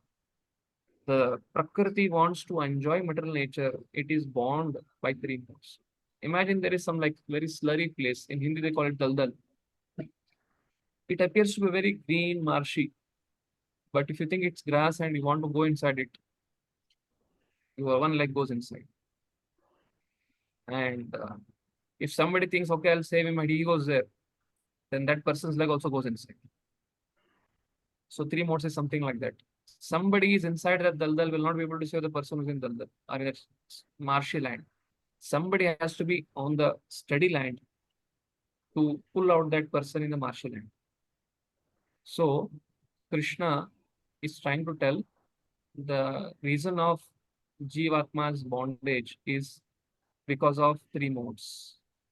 The Prakriti wants to enjoy material nature. It is bound by three modes. Imagine there is some like very slurry place. In Hindi, they call it daldal. It appears to be very green, marshy. But if you think it's grass and you want to go inside it, your one leg goes inside. And if somebody thinks, okay, I'll save him, and he goes there, then that person's leg also goes inside. So three modes is something like that. Somebody is inside that daldal will not be able to save the person who's in daldal or in that marshy land. Somebody has to be on the steady land to pull out that person in the marshy land. So Krishna is trying to tell the reason of Jivatma's bondage is because of three modes.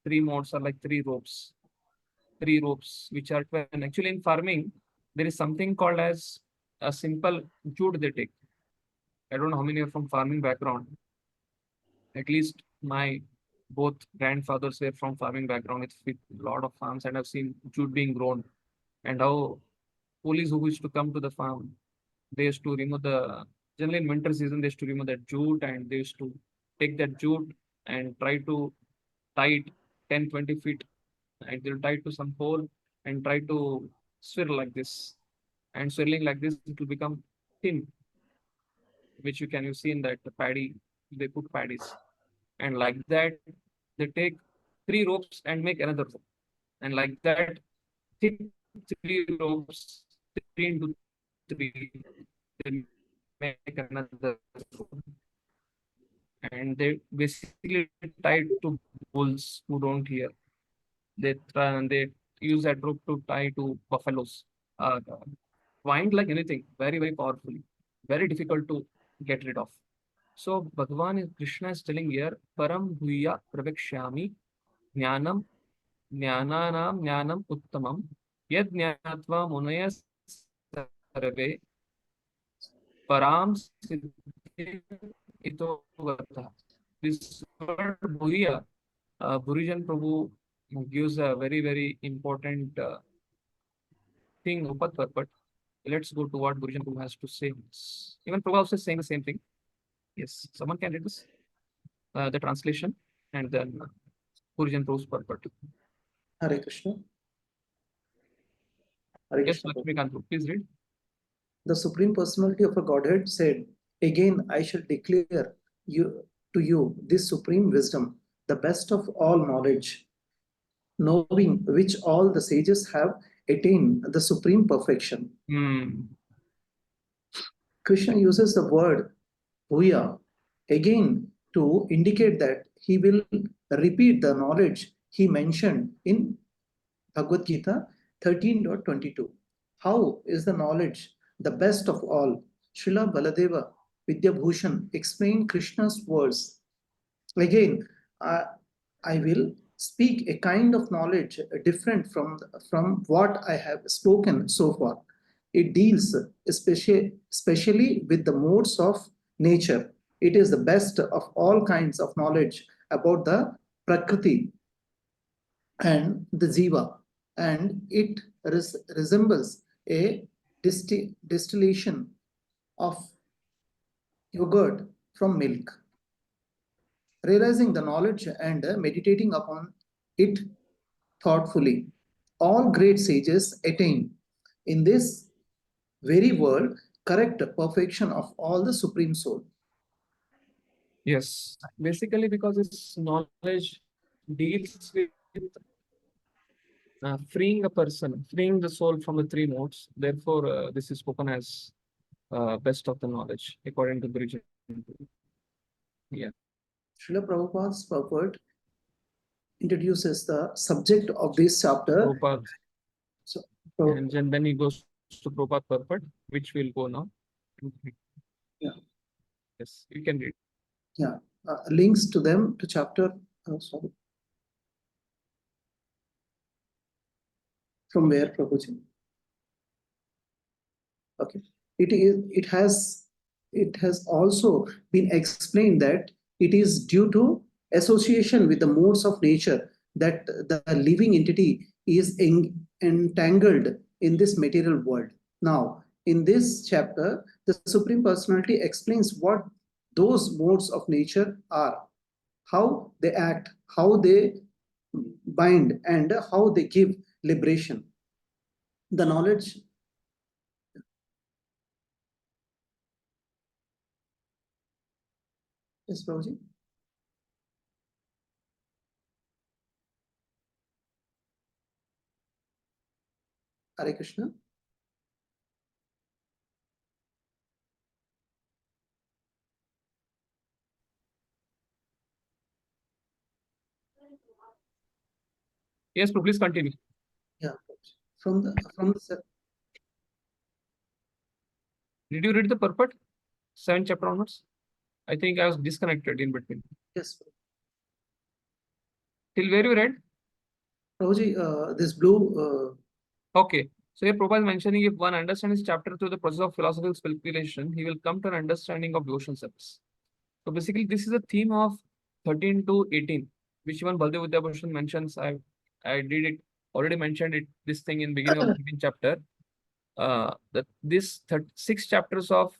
Three modes are like three ropes. Three ropes which are 12. And actually in farming, there is something called as a simple jute they take. I don't know how many are from farming background. At least my both grandfathers were from farming background with a lot of farms, and I've seen jute being grown and how coolies who used to come to the farm, they used to remove generally in winter season, they used to remove that jute, and they used to take that jute and try to tie it 10, 20 feet, and they'll tie it to some pole and try to swirl like this. And swirling like this, it will become thin, which you see in that paddy, they put paddies. And like that, they take three ropes and make another rope. And like that, thick three ropes, three into three, they make another rope. And they basically tied to bulls who don't hear. They use that rope to tie to buffaloes. Wind like anything, very, very powerfully, very difficult to get rid of. So Krishna is telling here, Param Bhuya Pravekshyami Jnanam Jnananam Jnanam Uttamam Yad Jnatva Munaya Sarve Param Siddhi Ito Gatha. This word Bhuya, Bhurijan Prabhu gives a very, very important thing, but let's go to what Bhurijan Prabhu has to say. Even Prabhu also is saying the same thing. Yes, someone can read this, the translation, and then Bhurijan Prabhu's purport. Hare Krishna. Hare Yes, Krishna. Lakshmikant, please read. The Supreme Personality of a Godhead said, "Again, I shall declare to you this supreme wisdom, the best of all knowledge, knowing which all the sages have attained the supreme perfection." Krishna uses the word Bhuya again to indicate that he will repeat the knowledge he mentioned in Bhagavadgita 13.22. How is the knowledge the best of all? Srila Baladeva Vidyabhushan explained Krishna's words. Again, I will speak a kind of knowledge different from what I have spoken so far. It deals especially with the modes of nature. It is the best of all kinds of knowledge about the Prakriti and the Jiva, and it resembles a distillation of yogurt from milk. Realizing the knowledge and meditating upon it thoughtfully, all great sages attain in this very world correct perfection of all the Supreme Soul. Yes, basically because this knowledge deals with freeing a person, freeing the soul from the three modes. Therefore, this is spoken as best of the knowledge, according to Bhurijan. Yeah. Srila Prabhupada's purport introduces the subject of this chapter. Prabhupada. So, and then he goes to Prabhupada purport, which will go now. Yeah. Yes, you can read. Yeah, links to them to chapter. Sorry. From where, Prabhuji? Okay. It has also been explained that it is due to association with the modes of nature that the living entity is entangled in this material world. Now, in this chapter, the Supreme Personality explains what those modes of nature are, how they act, how they bind, and how they give liberation. The knowledge Yes, Prabhuji. Hare Krishna. Yes, Prabhu, please continue. Yeah, from the Did you read the purport? 7th chapter onwards? I think I was disconnected in between. yes, Till where you read? Prabhuji, this blue. Okay. So here Prabhupada is mentioning if one understands this chapter through the process of philosophical speculation, he will come to an understanding of devotional service. So basically, this is a theme of 13 to 18, which even Baldev Vidyabhushan mentions. I did it already mentioned it this thing in beginning of the 13th chapter. That this 6 chapters of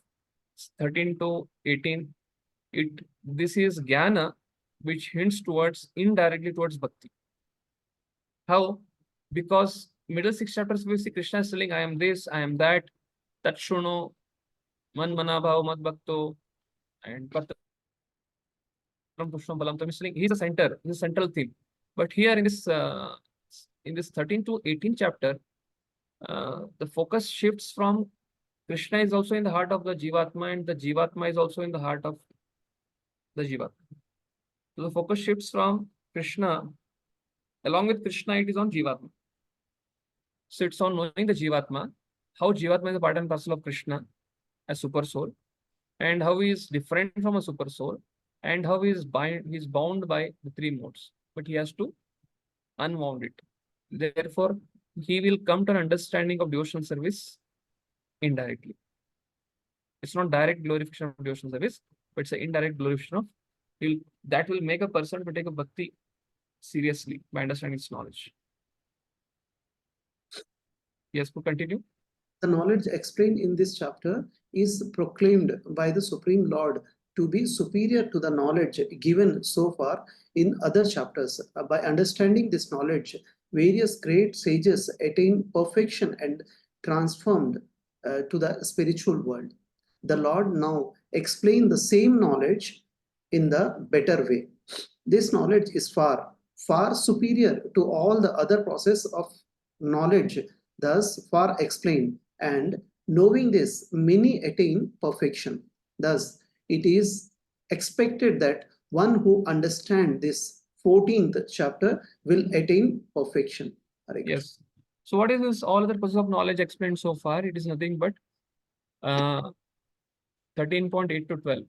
13 to 18, this is Jnana, which hints towards indirectly towards Bhakti. How? Because middle 6 chapters we see Krishna is telling, I am this, I am that, Tatshuno, Man Manabhav Mad Bhakto, and he's a center, he's a central theme. But here in this 13 to 18 chapter, the focus shifts from Krishna is also in the heart of the Jivatma, and the Jivatma is also in the heart of the Jivatma. So the focus shifts from Krishna, along with Krishna, it is on Jivatma. So it's on knowing the Jivatma, how Jivatma is a part and parcel of Krishna as super soul, and how he is different from a super soul, and how he is bound by the 3 modes, but he has to unwound it. Therefore, he will come to an understanding of devotional service indirectly. It's not direct glorification of devotional service, but it's an indirect glorification of that will make a person to take a bhakti seriously by understanding its knowledge. Yes, we'll continue. The knowledge explained in this chapter is proclaimed by the Supreme Lord to be superior to the knowledge given so far in other chapters. By understanding this knowledge, various great sages attain perfection and transformed to the spiritual world. The Lord now explains the same knowledge in the better way. This knowledge is far superior to all the other process of knowledge thus far explained, and knowing this, many attain perfection. Thus, it is expected that one who understands this 14th chapter will attain perfection. Yes. So what is this all other process of knowledge explained so far? It is nothing but 13.8 to 12.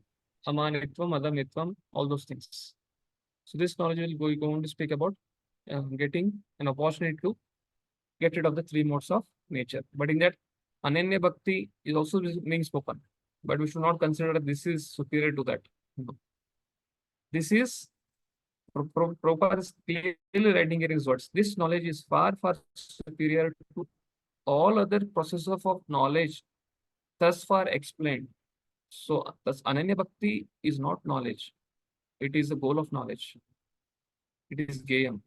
Amanitvam, Adamitvam, all those things. So this knowledge will go on to speak about getting an opportunity to get rid of the 3 modes of nature. But in that, Ananya Bhakti is also being spoken. But we should not consider that this is superior to that. No. This is Prabhupada is clearly writing in his words. This knowledge is far superior to all other processes of knowledge thus far explained. So, thus Ananya Bhakti is not knowledge. It is the goal of knowledge. It is Gayam.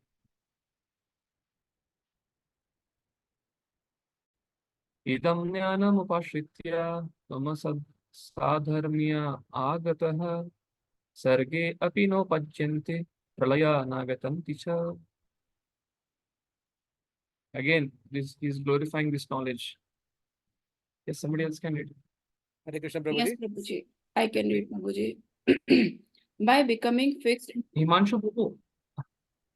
Idam jnanam upashritya mama sadharmya agatah sarge api no pajyante pralaya nagatanti cha. Again, this is glorifying this knowledge. Yes, somebody else can read. Hare Krishna, Prabhuji. Yes, Prabhuji. I can read, Prabhuji. By becoming fixed. Himanshu Prabhu.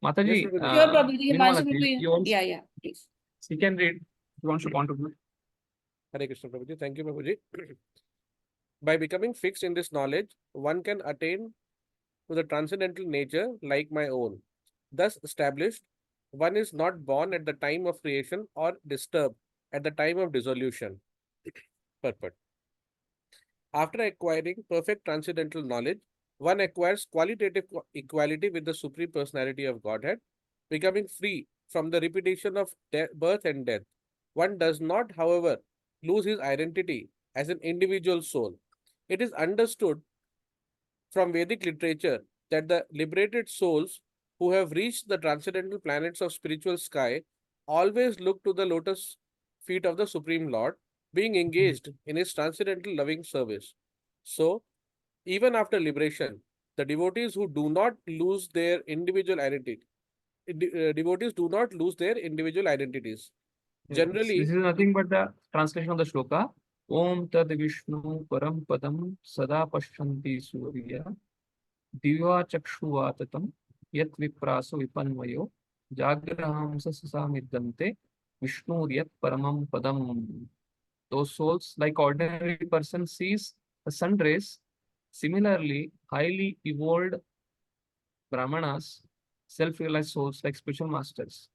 Mataji. Yes, sure, Prabhuji. Himanshu Prabhu. Yeah, please. He can read. He wants to contribute. Hare Krishna, Prabhuji. Thank you, Prabhuji. By becoming fixed in this knowledge, one can attain to the transcendental nature like my own. Thus established, one is not born at the time of creation or disturbed at the time of dissolution. Purport. After acquiring perfect transcendental knowledge, one acquires qualitative equality with the Supreme Personality of Godhead, becoming free from the repetition of birth and death. One does not, however, lose his identity as an individual soul. It is understood from Vedic literature that the liberated souls who have reached the transcendental planets of spiritual sky always look to the lotus feet of the Supreme Lord, being engaged in his transcendental loving service. So, even after liberation, The devotees who do not lose their individual identity, devotees do not lose their individual identities. Generally, this is nothing but the translation of the shloka. Om tad Vishnu param padam sada pashyanti surya divya chakshuvatatam yat vipraso vipanvayo jagrahamsa sasamidante Vishnu yat paramam padam. Those souls, like ordinary person sees the sun rays, similarly, highly evolved brahmanas, self-realized souls like spiritual masters,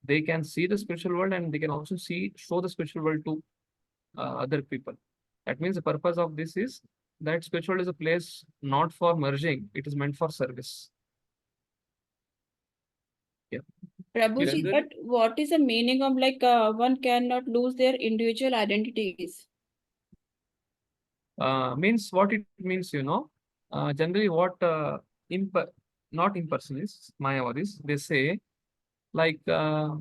they can see the spiritual world and they can also show the spiritual world to other people. That means the purpose of this is that spiritual is a place not for merging, it is meant for service. Yeah. Prabhuji, Generally- but what is the meaning of like one cannot lose their individual identities? Means what it means, generally what not impersonalists, Mayavadis, they say like a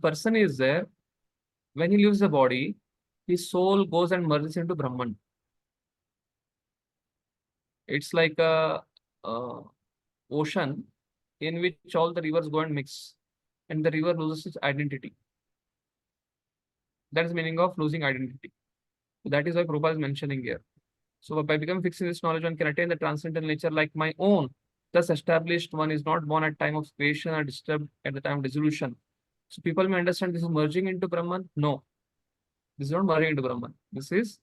person is there, when he leaves the body, his soul goes and merges into Brahman. It's like a ocean in which all the rivers go and mix, and the river loses its identity. That is the meaning of losing identity. So that is why Prabhupada is mentioning here. So by becoming fixed in this knowledge, one can attain the transcendental nature like my own. Thus established, one is not born at time of creation or disturbed at the time of dissolution. So people may understand this is merging into Brahman. No, this is not merging into Brahman. This is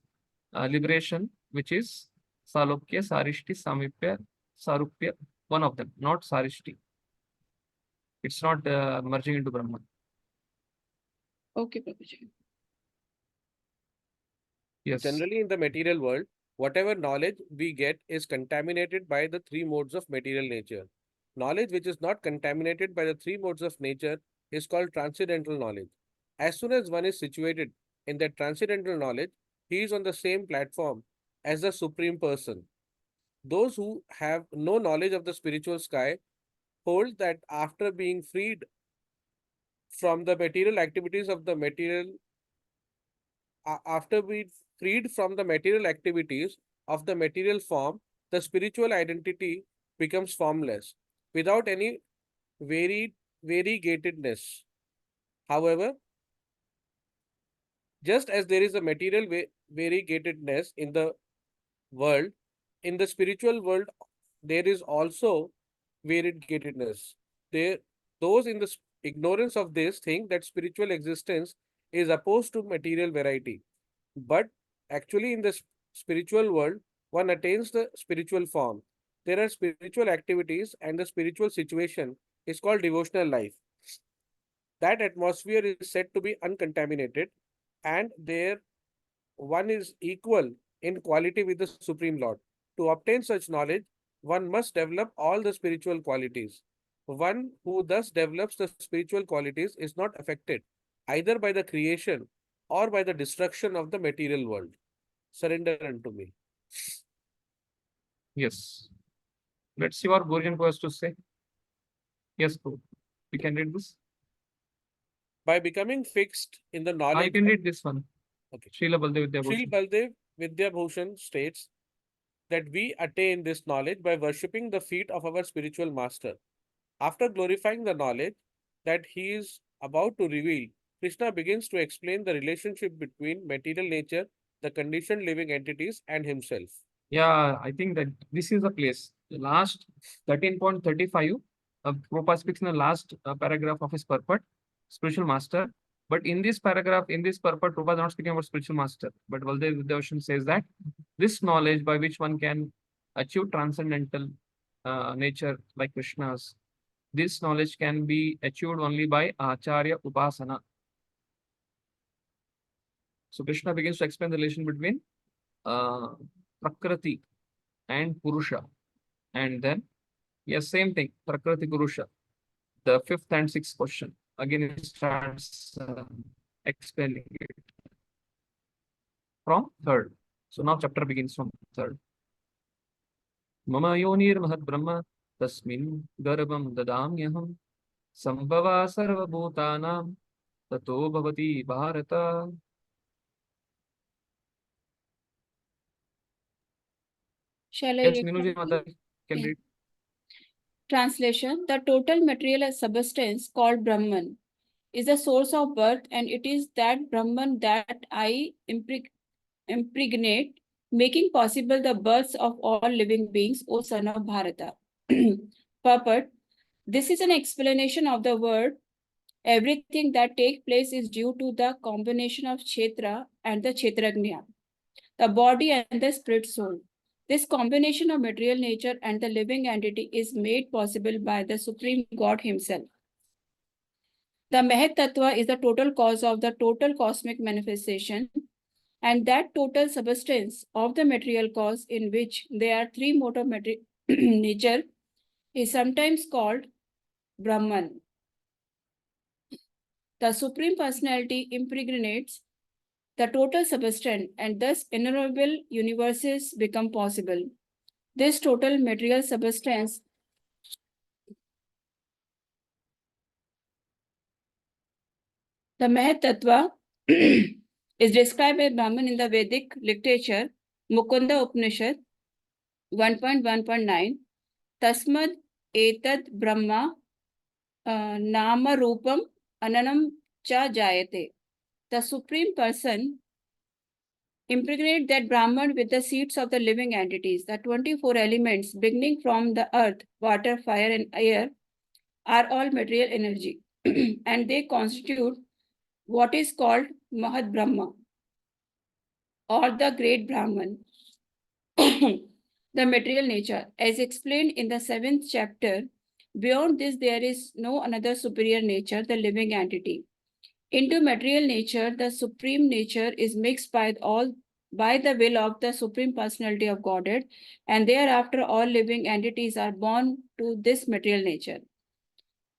liberation, which is Salokya, Sarishti, Samipya, Sarupya, one of them, not Sarishti. It's not merging into Brahman. Okay, Prabhuji. Yes. Generally, in the material world, whatever knowledge we get is contaminated by the three modes of material nature. Knowledge which is not contaminated by the three modes of nature is called transcendental knowledge. As soon as one is situated in that transcendental knowledge, he is on the same platform as the Supreme Person. Those who have no knowledge of the spiritual sky hold that after being freed from the material activities of the material, after being freed from the material activities of the material form, the spiritual identity becomes formless without any variegatedness. However, just as there is a material variegatedness in the world, in the spiritual world, there is also variegatedness. Those in the ignorance of this think that spiritual existence is opposed to material variety. But actually, in the spiritual world, one attains the spiritual form. There are spiritual activities, and the spiritual situation is called devotional life. That atmosphere is said to be uncontaminated, and there one is equal in quality with the Supreme Lord. To obtain such knowledge, one must develop all the spiritual qualities. One who thus develops the spiritual qualities is not affected either by the creation or by the destruction of the material world. Surrender unto me. Yes. Let's see what Gurian has to say. Yes, Prabhu. We can read this. By becoming fixed in the knowledge. I can read this one. Okay. Srila Baldev Vidya Sri Bhushan. Baldev Vidya Bhushan states that we attain this knowledge by worshipping the feet of our spiritual master. After glorifying the knowledge that he is about to reveal, Krishna begins to explain the relationship between material nature, the conditioned living entities, and himself. Yeah, I think that this is the place. The last 13.35, Prabhupada speaks in the last paragraph of his purport, spiritual master. But in this paragraph, in this purport, Prabhupada is not speaking about spiritual master. But Baldev Vidyabhushan says that this knowledge by which one can achieve transcendental nature like Krishna's, this knowledge can be achieved only by Acharya Upasana. So Krishna begins to explain the relation between Prakriti and Purusha. And then, yes, same thing, Prakriti Purusha. The fifth and sixth question. Again, it starts explaining it from third. So now chapter begins from third. Mama yonir mahad brahma tasmin garbam dadamyaham sambhava sarva bhutanam tato bhavati bharata. Shall I Yes, read Minuji from Mother the- can Yeah. read. Translation: the total material substance called Brahman is the source of birth, and it is that Brahman that I impregnate, making possible the births of all living beings, O son of Bharata. Purport: this is an explanation of the word. Everything that takes place is due to the combination of Kshetra and the Kshetrajna, the body and the spirit soul. This combination of material nature and the living entity is made possible by the Supreme God Himself. The Mahat Tattva is the total cause of the total cosmic manifestation, and that total substance of the material cause, in which there are three modes of nature, is sometimes called Brahman. The Supreme Personality impregnates the total substance, and thus innumerable universes become possible. This total material substance the Mahat Tattva is described by Brahman in the Vedic literature, Mukunda Upanishad 1.1.9. Tasmad etad Brahma nama rupam ananam cha jayate. The Supreme Person impregnate that Brahman with the seeds of the living entities. The 24 elements, beginning from the earth, water, fire, and air, are all material energy, and they constitute what is called Mahat Brahma, or the great Brahman. The material nature, as explained in the 7th chapter, beyond this there is no another superior nature, the living entity. Into material nature, the supreme nature is mixed by the will of the Supreme Personality of Godhead, and thereafter all living entities are born to this material nature.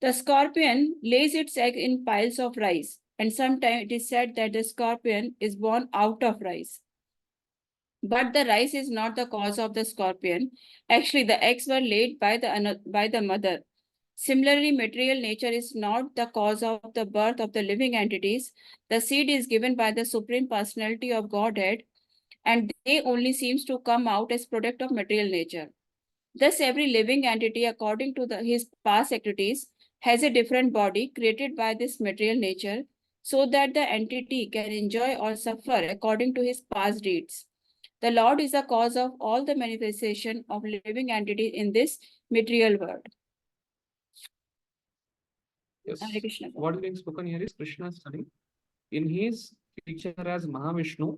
The scorpion lays its egg in piles of rice, and sometimes it is said that the scorpion is born out of rice. But the rice is not the cause of the scorpion. Actually, the eggs were laid by the mother. Similarly, material nature is not the cause of the birth of the living entities. The seed is given by the Supreme Personality of Godhead, and they only seems to come out as product of material nature. Thus, every living entity, according to his past activities, has a different body created by this material nature, so that the entity can enjoy or suffer according to his past deeds. The Lord is the cause of all the manifestation of living entities in this material world. Yes. Hare Krishna. What is being spoken here is Krishna's study. In his picture as Mahavishnu,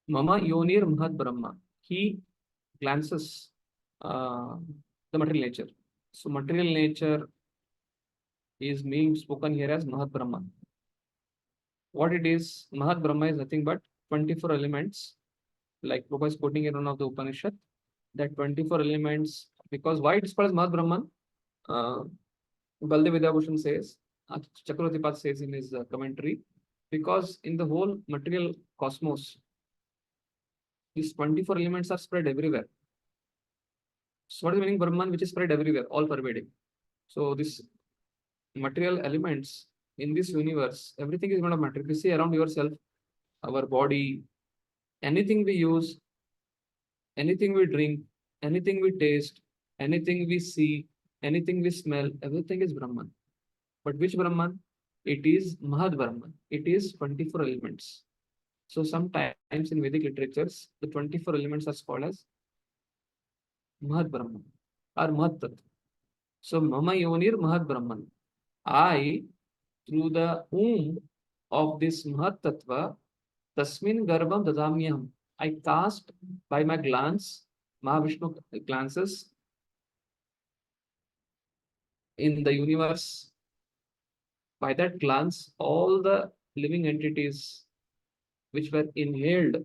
Mama Yonir Mahat Brahma, he glances the material nature. So material nature is being spoken here as Mahat Brahma. What it is, Mahat Brahma is nothing but 24 elements, like Prabhupada is quoting in one of the Upanishad, that 24 elements, because why it's called as Mahat Brahman? Baldev Vidyabhushan says, Chakravarti Path says in his commentary, because in the whole material cosmos, these 24 elements are spread everywhere. So what is the meaning Brahman, which is spread everywhere, all pervading? So this material elements in this universe, everything is made of matter. If you see around yourself, our body, anything we use, anything we drink, anything we taste, anything we see, anything we smell, everything is Brahman. But which Brahman? It is Mahad Brahman. It is 24 elements. So sometimes in Vedic literatures, the 24 elements are called as Mahad Brahman or Mahad Tattva. So Mama Yonir Mahad Brahman. I, through the womb of this Mahad Tattva, Tasmin Garbham Dadamyam, I cast by my glance, Mahavishnu glances in the universe. By that glance, all the living entities which were inhaled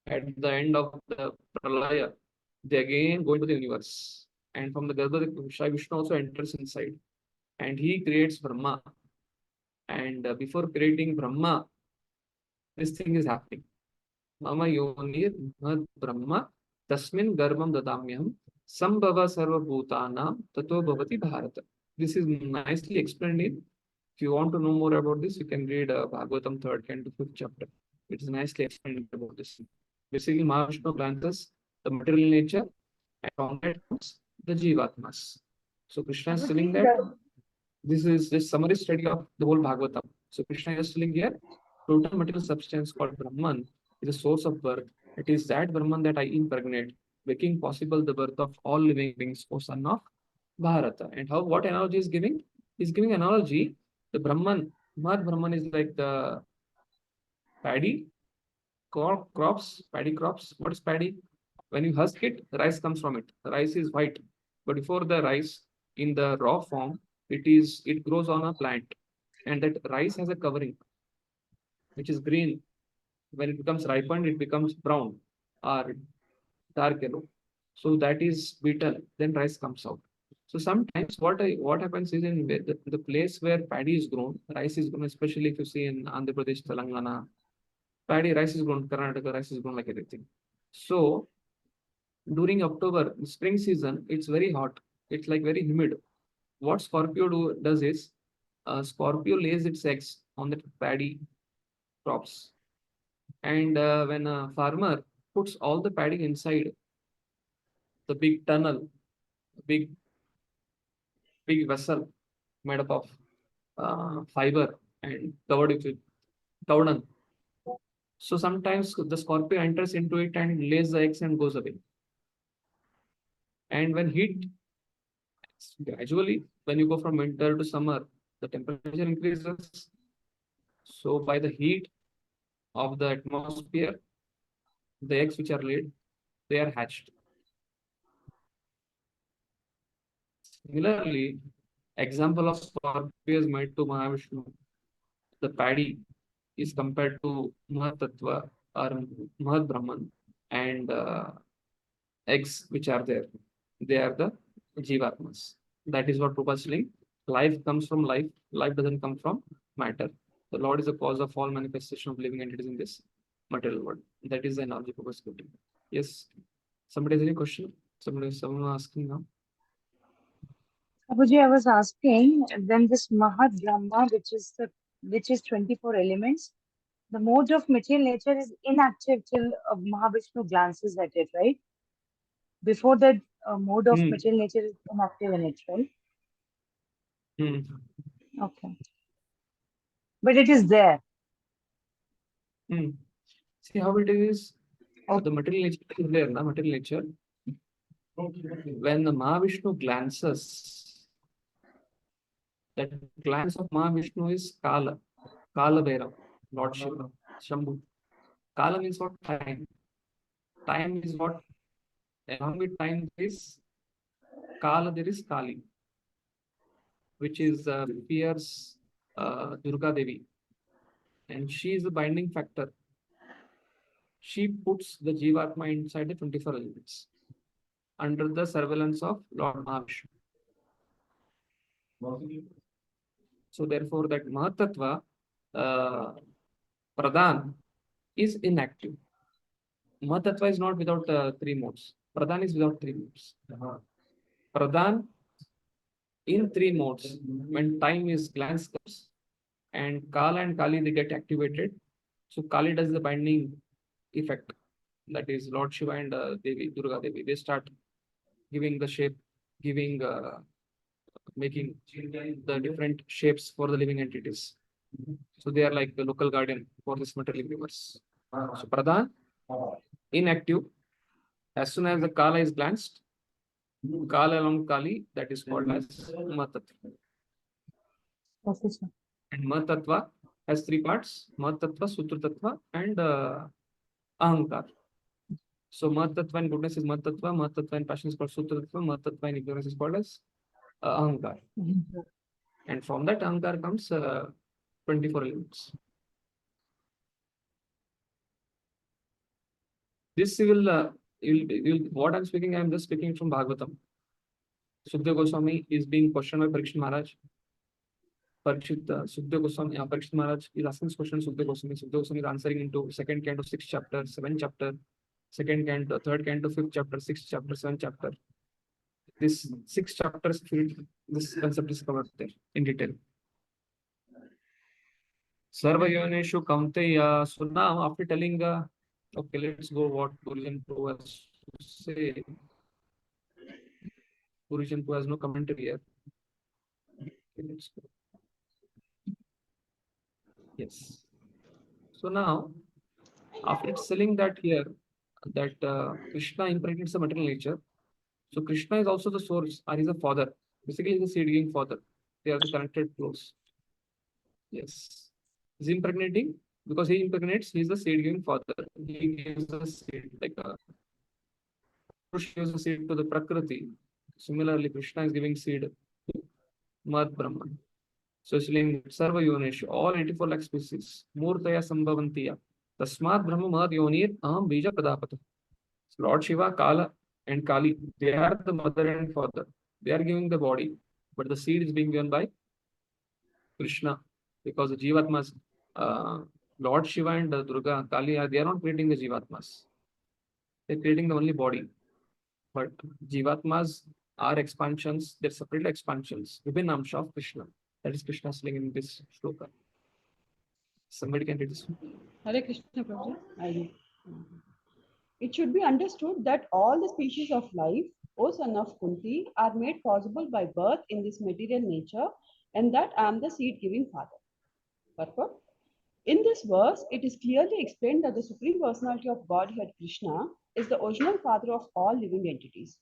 at the end of the pralaya, they again go into the universe. And from the Garbha, Vishnu also enters inside. And he creates Brahma. And before creating Brahma, this thing is happening. Mama Yonir Mahad Brahma Tasmin Garbham Dadamyam Sambhava Sarva Bhutanam Tato Bhavati Bharata. This is nicely explained in. If you want to know more about this, you can read Bhagavatam 3rd canto 5th chapter. It is nicely explained about this. Basically, Mahavishnu glances the material nature, and from that comes the Jivatmas. So Krishna is telling that this is the summary study of the whole Bhagavatam. So Krishna is telling here, total material substance called Brahman is a source of birth. It is that Brahman that I impregnate, making possible the birth of all living beings, O son of Bharata. And how, what analogy is giving? He's giving analogy. The Brahman, Mahad Brahman is like the paddy crops, paddy crops. What is paddy? When you husk it, the rice comes from it. The rice is white. But before the rice, in the raw form, it grows on a plant. And that rice has a covering, which is green. When it becomes ripened, it becomes brown or dark yellow. So that is beaten, then rice comes out. So sometimes what happens is in the place where paddy is grown, rice is grown, especially if you see in Andhra Pradesh, Telangana, paddy, rice is grown, Karnataka, rice is grown like everything. So during October, spring season, it's very hot. It's like very humid. What Scorpio does is, Scorpio lays its eggs on the paddy crops. And when a farmer puts all the paddy inside the big tunnel, big vessel made up of fiber and covered with cowdung. So sometimes the Scorpio enters into it and lays the eggs and goes away. And when heat, gradually, when you go from winter to summer, the temperature increases. So by the heat of the atmosphere, the eggs which are laid, they are hatched. Similarly, example of Scorpio is made to Mahavishnu. The paddy is compared to Mahatattva or Mahad Brahman, and eggs which are there, they are the Jivatmas. That is what Prabhupada is saying. Life comes from life. Life doesn't come from matter. The Lord is the cause of all manifestation of living entities in this material world. That is the analogy Prabhupada is quoting. Yes. Somebody has any question? Someone asking now? Prabhuji, I was asking, then this Mahad Brahma, which is 24 elements, the mode of material nature is inactive till Mahavishnu glances at it, right? Before that, mode of material nature is inactive in it, right? Okay. But it is there. See how it is. The material nature is there, na? Material nature. When the Mahavishnu glances, that glance of Mahavishnu is Kala. Kala Bhairav, Lord Shiva, Shambhu. Kala means what? Time. Time is what? Along with time there is Kala, there is Kali, which is fierce Durga Devi. And she is the binding factor. She puts the Jivatma inside the 24 elements under the surveillance of Lord Mahavishnu. So therefore that Mahatattva Pradhan is inactive. Mahatattva is not without three modes. Pradhan is without three modes. Pradhan in three modes, when time is glance comes, and Kala and Kali, they get activated. So Kali does the binding effect. That is Lord Shiva and Devi, Durga Devi. They start giving the shape, making the different shapes for the living entities. So they are like the local guardian for this material universe. So Pradhan, inactive. As soon as the Kala is glanced, Kala along Kali, that is called as Mahatattva. Okay, sir. And Mahatattva has three parts: Mahatattva, Sutratattva, and Ahankar. So Mahatattva in goodness is Mahatattva, Mahatattva in passion is called Sutratattva, Mahatattva in ignorance is called as Ahankar. And from that Ahankar comes 24 elements. This what I'm speaking, I'm just speaking from Bhagavatam. Sukadeva Goswami is being questioned by Parikshit Maharaj. Sukadeva Goswami, Parikshit Maharaj is asking this question. Sukadeva Goswami is answering into second canto, 6th chapter, 7th chapter, second canto, third canto, 5th chapter, 6th chapter, 7th chapter. This 6 chapters, this concept is covered there in detail. Sarva Yoneshu Kamteya. So now, after telling okay, let's go what Gurjan Pro has say, Gurujan who has no commentary here. Okay, let's go. Yes. So now, after it's selling that here, that Krishna impregnates the material nature. So Krishna is also the source, or is the father. Basically, he's the seed-giving father. They are the connected close. Yes. Is impregnating? Because he impregnates, he is the seed-giving father. He gives the seed, like Purush gives the seed to the Prakriti. Similarly, Krishna is giving seed to Mad Brahman. So it's saying Sarva Yonesh, all 84 lakh species, Murtaya Sambhavantiya. Tasmat Brahma Mad Yonir Aham Bija Pradapata. Lord Shiva, Kala, and Kali, they are the mother and father. They are giving the body, but the seed is being given by Krishna, because the Jivatmas, Lord Shiva and Durga, Kali, they are not creating the Jivatmas. They're creating the only body. But Jivatmas are expansions, they're separate expansions, within Amsha of Krishna. That is Krishna saying in this shloka. Somebody can read this one. Hare Krishna, Prabhuji. I read. It should be understood that all the species of life, O son of Kunti, are made possible by birth in this material nature, and that I am the seed-giving father. Purport. In this verse, it is clearly explained that the Supreme Personality of Godhead, Krishna, is the original father of all living entities.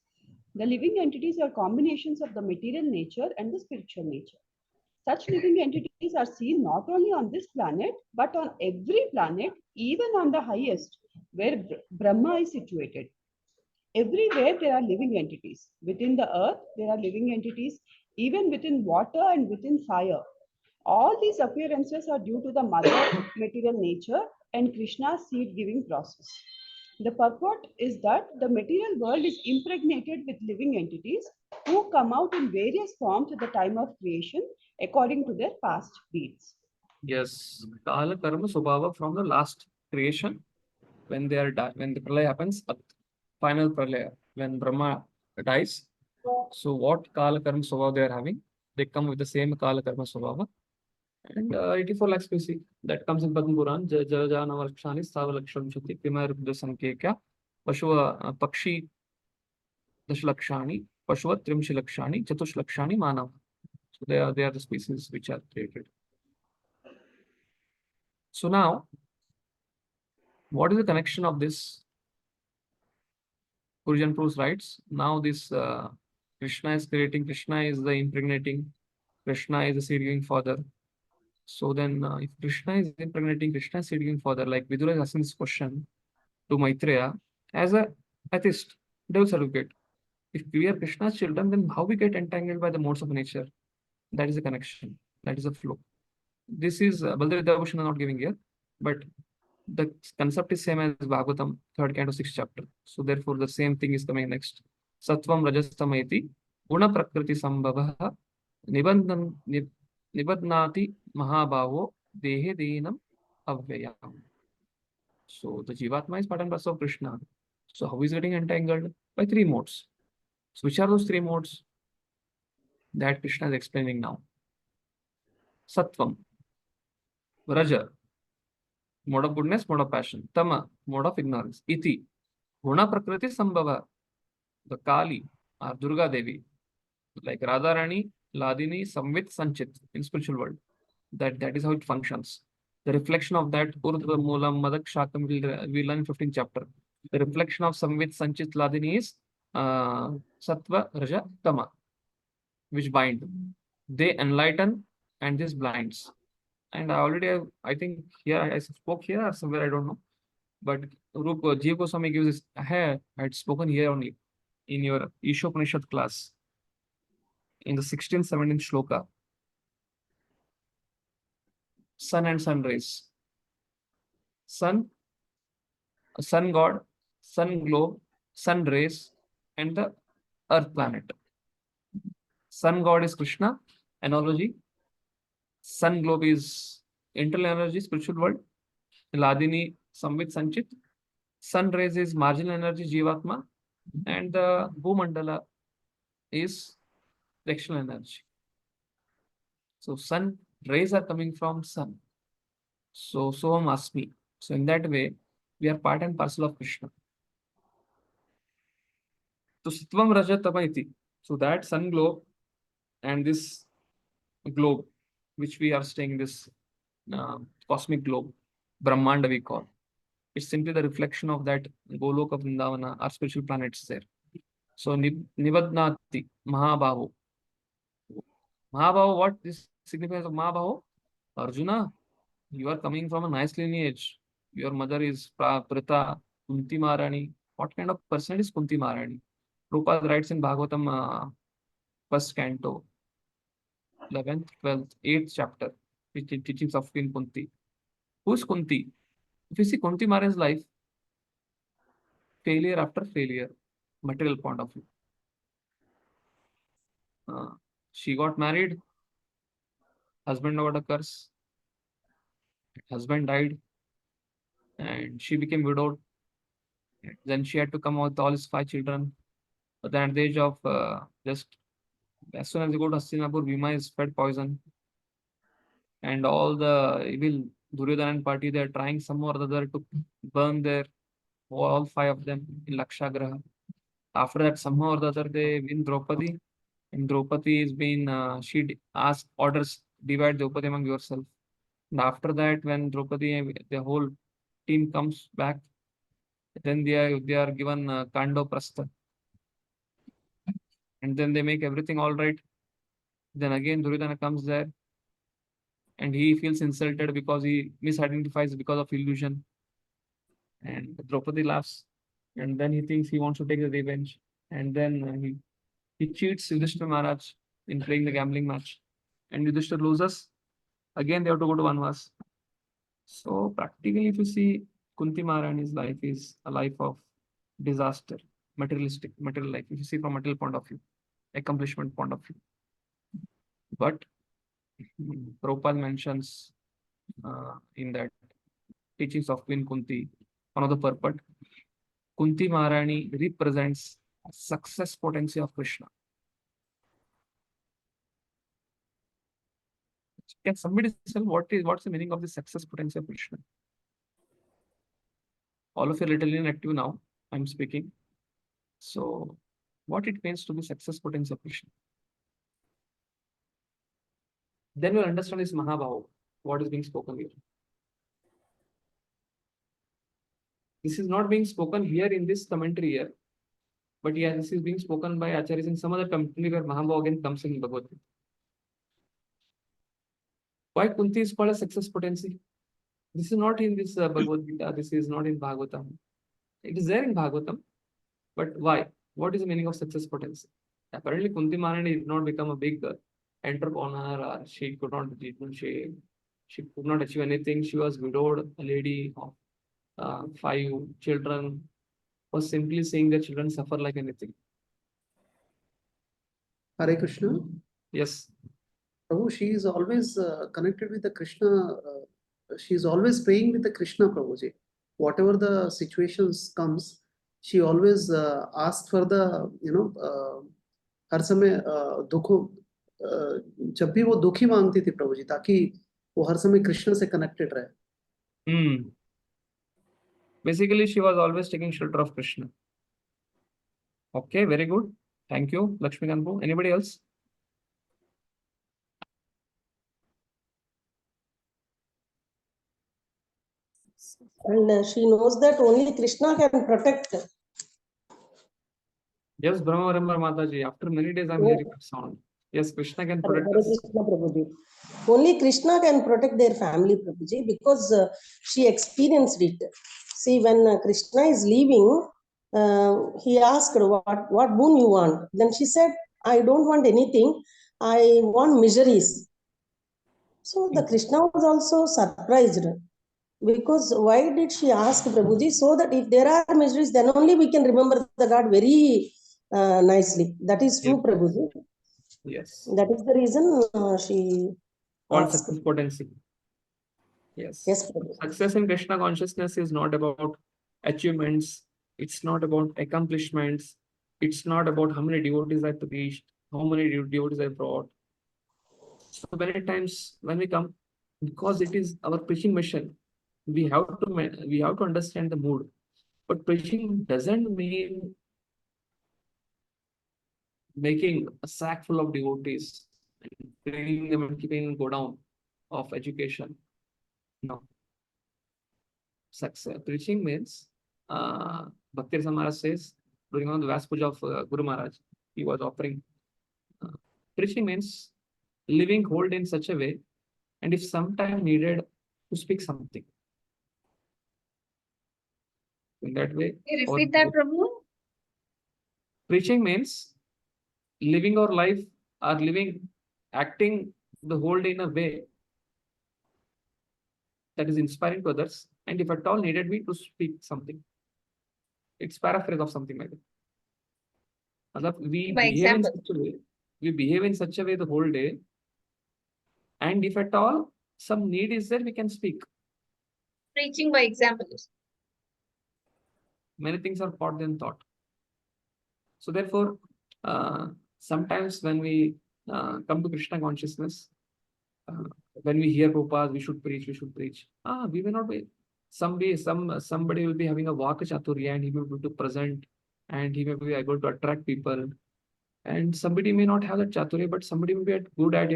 The living entities are combinations of the material nature and the spiritual nature. Such living entities are seen not only on this planet, but on every planet, even on the highest, where Brahma is situated. Everywhere there are living entities. Within the earth, there are living entities, even within water and within fire. All these appearances are due to the mother material nature and Krishna's seed-giving process. The purport is that the material world is impregnated with living entities who come out in various forms at the time of creation according to their past deeds. Yes, Kala Karma Subhava from the last creation, when they are when the pralaya happens, final pralaya, when Brahma dies. So what Kala Karma Subhava they are having? They come with the same Kala Karma Subhava. And 84 lakh species that comes in Padma Puran, Jana Valakshani, Stava Laksham Chati, Pima Rupda Sankekya, Pashua Pakshi Dashlakshani, Pashua Trimshi Lakshani, Chatush Lakshani, Manav. So they are the species which are created. So now, what is the connection of this? Gurujan proves writes, now this Krishna is creating, Krishna is the impregnating, Krishna is the seed-giving father. So then, if Krishna is impregnating, Krishna is seed-giving father, like Vidura is asking this question to Maitreya, as a atheist, devil's advocate, if we are Krishna's children, then how we get entangled by the modes of nature? That is a connection. That is a flow. This is Baldev Devabhushan not giving here, but the concept is same as Bhagavatam, 3rd canto, 6th chapter. So therefore, the same thing is coming next. Sattvam Rajastamaiti Guna Prakriti Sambhavaha Nibadnati Mahabhavo Dehe Deenam Avyayam. So the Jivatma is part and parcel of Krishna. So how is getting entangled? By 3 modes. So which are those 3 modes that Krishna is explaining now? Sattvam, Raja, mode of goodness, mode of passion. Tama, mode of ignorance. Iti, Guna Prakriti Sambhava, the Kali or Durga Devi, like Radharani, Ladini, Samvit, Sanchit in spiritual world. That is how it functions. The reflection of that Urdhva Moolam Madak Shakam we'll learn in 15th chapter. The reflection of Samvit, Sanchit, Ladini is Sattva, Raja, Tama, which bind. They enlighten and this blinds. And I think here I spoke here or somewhere, I don't know. But Jiva Goswami gives this. I had spoken here only in your Ishopanishad class in the 16th, 17th shloka. Sun and sun rays. Sun god, sun globe, sun rays, and the earth planet. Sun god is Krishna, analogy. Sun globe is internal energy, spiritual world. Ladini, Samvit, Sanchit. Sun rays is marginal energy, Jivatma. And the Bhumandala is the external energy. So sun rays are coming from sun. So Soham Asmi. So in that way, we are part and parcel of Krishna. So Sitvam Rajatama iti. So that sun globe and this globe, which we are staying, this cosmic globe, Brahmanda we call. It's simply the reflection of that Golok of Vrindavana, our spiritual planets there. So Nivadnati, Mahabaho. Mahabaho, what is significance of Mahabaho? Arjuna, you are coming from a nice lineage. Your mother is Prita, Kunti Maharani. What kind of person is Kunti Maharani? Prabhupada writes in Bhagavatam, first canto, 11th, 12th, 8th chapter, which is teachings of Queen Kunti. Who is Kunti? If you see Kunti Maharani's life, failure after failure, material point of view. She got married, husband got a curse, husband died, and she became widowed. Then she had to come out with all his 5 children. But then at the age of just as soon as you go to Hastinapur, Bhima is fed poison. And all the evil Duryodhana party, they are trying some or the other to burn their all 5 of them in Lakshagraha. After that, somehow or the other, they win Draupadi. And Draupadi is being, she asked orders, divide Draupadi among yourself. And after that, when Draupadi, the whole team comes back, then they are given Kando Prastha. And then they make everything all right. Then again, Duryodhana comes there. And he feels insulted because he misidentifies because of illusion. And Draupadi laughs. And then he thinks he wants to take the revenge. And then he cheats Yudhishthira Maharaj in playing the gambling match. And Yudhishthira loses. Again, they have to go to Vanvas. So practically, if you see, Kunti Maharani's life is a life of disaster, material life. If you see from material point of view, accomplishment point of view. But Prabhupada mentions in that teachings of Queen Kunti, one of the purport, Kunti Maharani represents success potency of Krishna. Can somebody tell what's the meaning of the success potency of Krishna? All of you are little inactive now. I'm speaking. So, what it means to be success potency of Krishna? Then you'll understand this Mahabhava, what is being spoken here. This is not being spoken here in this commentary here, but yeah, this is being spoken by Acharyas in some other commentary where Mahabhava again comes in Bhagavadgita. Why Kunti is called a success potency? This is not in this Bhagavad Gita. This is not in Bhagavatam. It is there in Bhagavatam. But why? What is the meaning of success potency? Apparently, Kunti Maharani did not become a big entrepreneur, or she could not achieve anything. She was widowed, a lady of 5 children, was simply seeing the children suffer like anything. Hare Krishna. Yes. Prabhu, she is always connected with the Krishna. She is always praying with the Krishna, Prabhuji. Whatever the situations comes, she always asks for the, हर समय दुखों जब भी वो दुखी मांगती थी प्रभु जी, ताकि वो हर समय कृष्ण से कनेक्टेड रहे. Basically, she was always taking shelter of Krishna. Okay, very good. Thank you, Lakshmi Kanpu. Anybody else? And she knows that only Krishna can protect her. Yes, Brahma Mataji. After many days, I'm hearing that sound. Yes, Krishna can protect us. Krishna, Prabhuji. Only Krishna can protect their family, Prabhuji, because she experienced it. See, when Krishna is leaving, he asked her, what boon you want? Then she said, I don't want anything. I want miseries. So the Krishna was also surprised. Because why did she ask Prabhuji? So that if there are miseries, then only we can remember the God very nicely. That is true, yes. Prabhuji. Yes. That is the reason she called success potency. Yes. Yes, Prabhuji. Success in Krishna consciousness is not about achievements. It's not about accomplishments. It's not about how many devotees I preached, how many devotees I brought. So many times when we come, because it is our preaching mission, we have to understand the mood. But preaching doesn't mean making a sack full of devotees and bringing them and keeping them go down of education. No. Success. Preaching means, Bhakti Maharaj says, during one of the Vyas Puja of Guru Maharaj, he was offering. Preaching means living hold in such a way, and if sometime needed to speak something. In that way. Can you repeat that, Prabhu? Preaching means living our life or living, acting the whole day in a way that is inspiring to others, and if at all needed me to speak something. It's paraphrase of something like that. We By behave in example. such a way. We behave in such a way the whole day, and if at all some need is there, we can speak. Preaching by example. Many things are thought than thought. So therefore, sometimes when we come to Krishna consciousness, when we hear Prabhupada, we should preach, we should preach. We may not be. Somebody will be having a Vaka Chaturya and he may be able to present and he may be able to attract people. And somebody may not have that Chaturya, but somebody may be good at,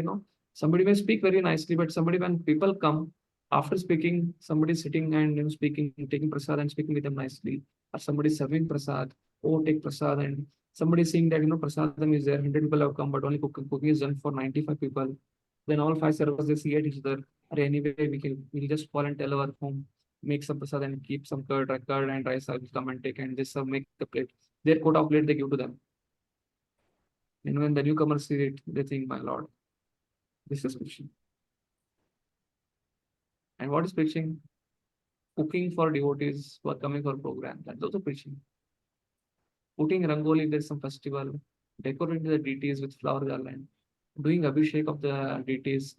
somebody may speak very nicely, but somebody, when people come after speaking, somebody sitting and speaking, taking prasad and speaking with them nicely, or somebody serving prasad, take prasad, and somebody saying that prasadam is there, 100 people have come, but only cooking is done for 95 people. Then all 5 servers, they see at each other. Anyway, we'll just call and tell our home, make some prasad and keep some curd and rice. I will come and take and just make the plate. Their quota of plate they give to them. And when the newcomers see it, they think, my Lord, this is preaching. And what is preaching? Cooking for devotees who are coming for a program. That's also preaching. Putting rangoli, there's some festival, decorating the deities with flower garland, doing abhishek of the deities,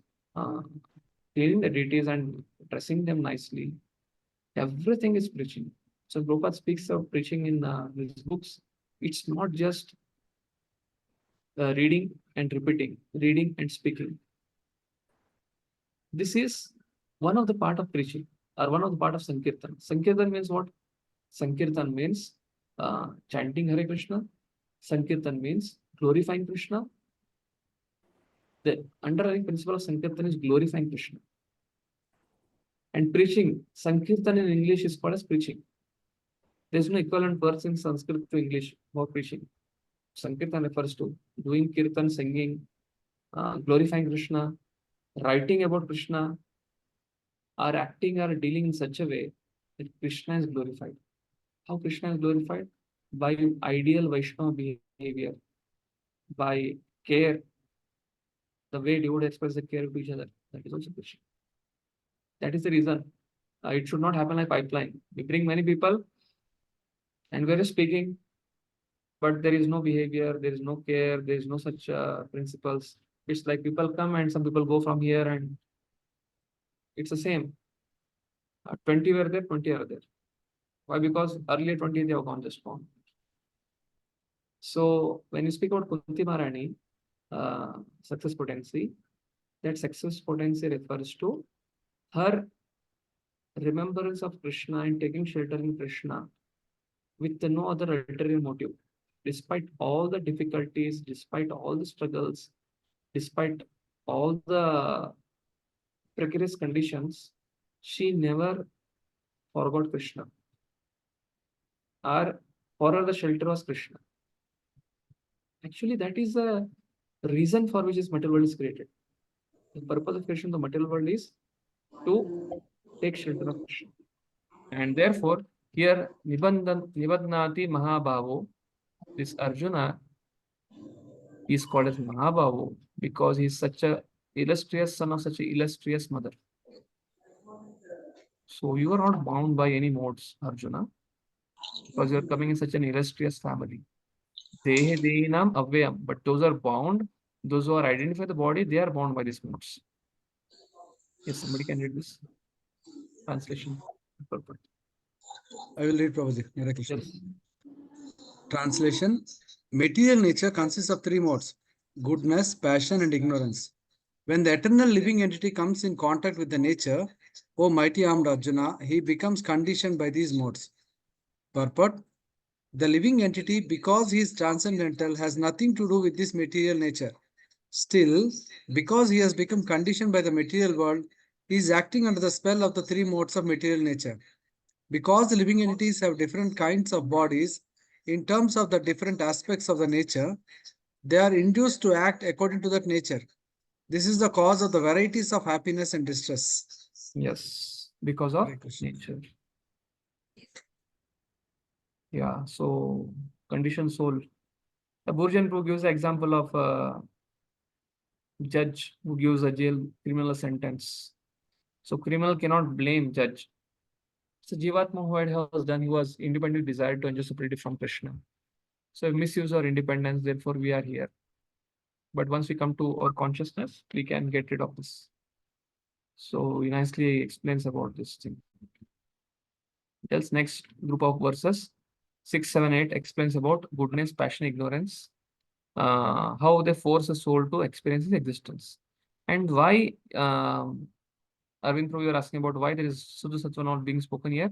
cleaning the deities and dressing them nicely. Everything is preaching. So Prabhupada speaks of preaching in his books. It's not just reading and repeating, reading and speaking. This is one of the part of preaching or one of the part of Sankirtan. Sankirtan means what? Sankirtan means chanting Hare Krishna. Sankirtan means glorifying Krishna. The underlying principle of Sankirtan is glorifying Krishna. And preaching, Sankirtan in English is called as preaching. There's no equivalent words in Sanskrit to English for preaching. Sankirtan refers to doing kirtan, singing, glorifying Krishna, writing about Krishna, or acting or dealing in such a way that Krishna is glorified. How Krishna is glorified? By ideal Vaishnava behavior, by care, the way devotees express the care to each other. That is also preaching. That is the reason it should not happen like pipeline. We bring many people and we're speaking, but there is no behavior, there is no care, there is no such principles. It's like people come and some people go from here and it's the same. 20 were there, 20 are there. Why? Because earlier 20 they have gone just gone. So when you speak about Kunti Maharani, success potency, that success potency refers to her remembrance of Krishna and taking shelter in Krishna with no other ulterior motive. Despite all the difficulties, despite all the struggles, despite all the precarious conditions, she never forgot Krishna. Or for her the shelter was Krishna. Actually, that is the reason for which this material world is created. The purpose of creation of the material world is to take shelter of Krishna. And therefore, here Nibadnati Mahabhavo, this Arjuna is called as Mahabhavo because he is such a illustrious son of such an illustrious mother. So you are not bound by any modes, Arjuna, because you are coming in such an illustrious family. Dehe Dehinam Avyam, but those are bound, those who are identify the body, they are bound by these modes. Yes, somebody can read this translation. I will read, Prabhuji. Hare Krishna. Yes. Translation. Material nature consists of 3 modes: goodness, passion, and ignorance. When the eternal living entity comes in contact with the nature, O mighty armed Arjuna, he becomes conditioned by these modes. Purport. The living entity, because he is transcendental, has nothing to do with this material nature. Still, because he has become conditioned by the material world, he is acting under the spell of the three modes of material nature. Because the living entities have different kinds of bodies, in terms of the different aspects of the nature, they are induced to act according to that nature. This is the cause of the varieties of happiness and distress. Yes, because of nature. Yeah, so conditioned soul. The Burjan Prabhu gives the example of a judge who gives a jail criminal sentence. So criminal cannot blame judge. So Jivatma who had was done, he was independently desired to enjoy separately from Krishna. So misuse our independence, therefore we are here. But once we come to our consciousness, we can get rid of this. So he nicely explains about this thing. Tells next group of verses, 6, 7, 8 explains about goodness, passion, ignorance, how they force a soul to experience its existence. And why, Arvind Prabhu, you are asking about why there is Suddha Sattva not being spoken here.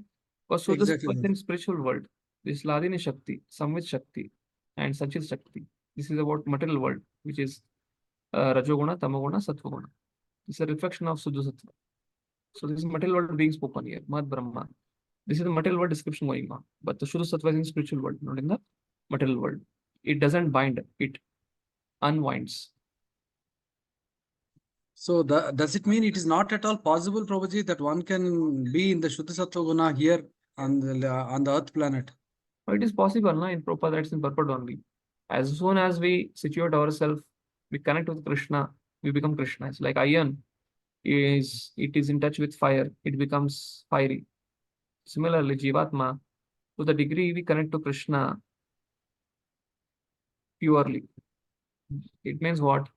Because Suddha Sattva is in spiritual world. This Ladini Shakti, Samvit Shakti, and Sachit Shakti. This is about material world, which is Rajoguna, Tamoguna, Sattva-guna. This is a reflection of Suddha Sattva. So this is material world being spoken here, Mad Brahma. This is the material world description going on. But the Shuddha Sattva is in spiritual world, not in the material world. It doesn't bind, it unwinds. So does it mean it is not at all possible, Prabhuji, that one can be in the Shuddha Sattva Guna here on the Earth planet? No, it is possible, no? In Prabhupada, that's in purport only. As soon as we situate ourselves, we connect with Krishna, we become Krishna. It's like iron it is in touch with fire, it becomes fiery. Similarly, Jivatma, to the degree we connect to Krishna purely, it means what?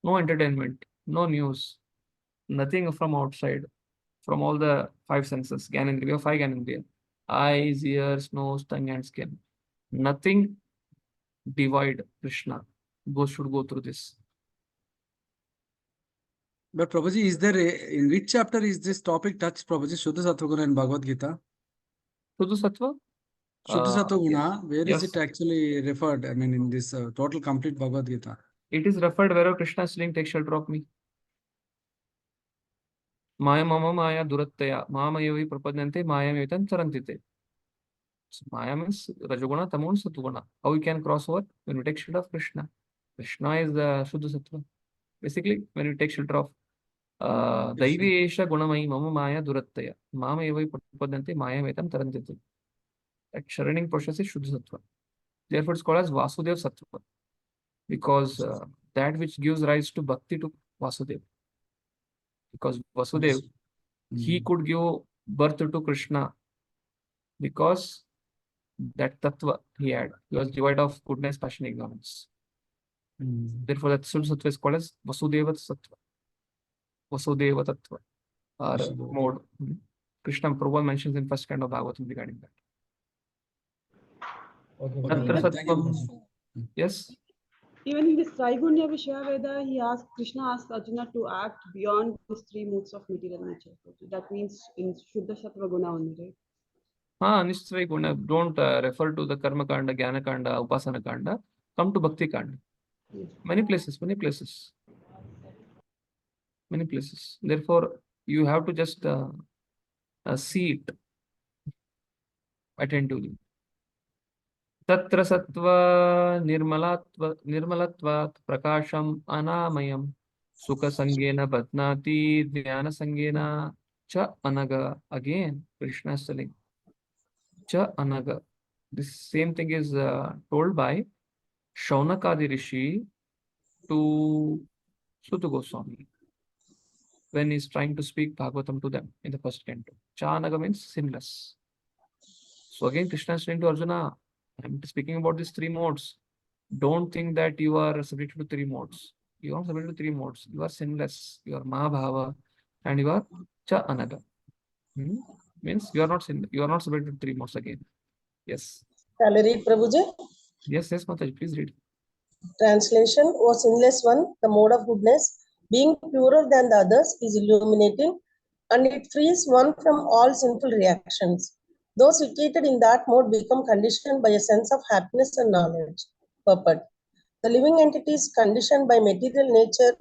No entertainment, no news, nothing from outside, from all the five senses. Gyanendriya, we have five Gyanendriya. Eyes, ears, nose, tongue, and skin. Nothing divide Krishna. Should go through this. But Prabhuji, is there in which chapter is this topic touched, Prabhuji? Shuddha Sattva Guna in Bhagavad Gita? Shuddha Sattva? Shuddha Sattva Guna, where is yes. it actually referred? I mean, in this total complete Bhagavad Gita. It is referred wherever Krishna is saying, take shelter of me. Maya mama maya durattaya, mamayavi prapadante, maya metan charantite. So Maya means Rajoguna, Tamoguna, Sattva-guna. How we can cross over? When we take shelter of Krishna. Krishna is the Shuddha Sattva. Basically, when we take shelter of Daivi Esha Gunamai Mama Maya Durattaya, Mama Evai Prapadante, Maya Metam Tarantite. That churning process is Shuddha Sattva. Therefore, it's called as Vasudev Sattva. Because that which gives rise to Bhakti to Vasudev. Because Vasudev, he could give birth to Krishna because that tattva he had. He was devoid of goodness, passion, ignorance. Therefore, that Shuddha Sattva is called as Vasudeva Sattva. Vasudeva Tattva, or mode. Krishna Prabhupada mentions in first kind of Bhagavatam regarding that. Yes? Even in this Traigunya Vishaya Veda, Krishna asked Arjuna to act beyond these three moods of material nature. That means in Shuddha Sattva Guna only, right? Nishtray Guna. Don't refer to the Karma Kanda, Jnana Kanda, Upasana Kanda. Come to Bhakti Kanda. Many places, many places. Many places. Therefore, you have to just see it attentively. Tatra sattva nirmalatvat prakasham anamayam sukha sangena badnati dhyana sangena cha anaga. Again, Krishna is telling cha anaga. This same thing is told by Shaunakadi Rishi to Suta Goswami when he's trying to speak Bhagavatam to them in the first canto. Cha anaga means sinless. So again, Krishna is saying to Arjuna, I'm speaking about these three modes. Don't think that you are subjected to three modes. You are subjected to three modes. You are sinless. You are Mahabhava, and you are Cha Anaga. Means you are not you are not subjected to three modes again. Yes. Shall I read, Prabhuji? Yes, Mataji, please read. Translation: O sinless one, the mode of goodness, being purer than the others, is illuminating, and it frees one from all sinful reactions. Those situated in that mode become conditioned by a sense of happiness and knowledge, purport. The living entity is conditioned by material nature,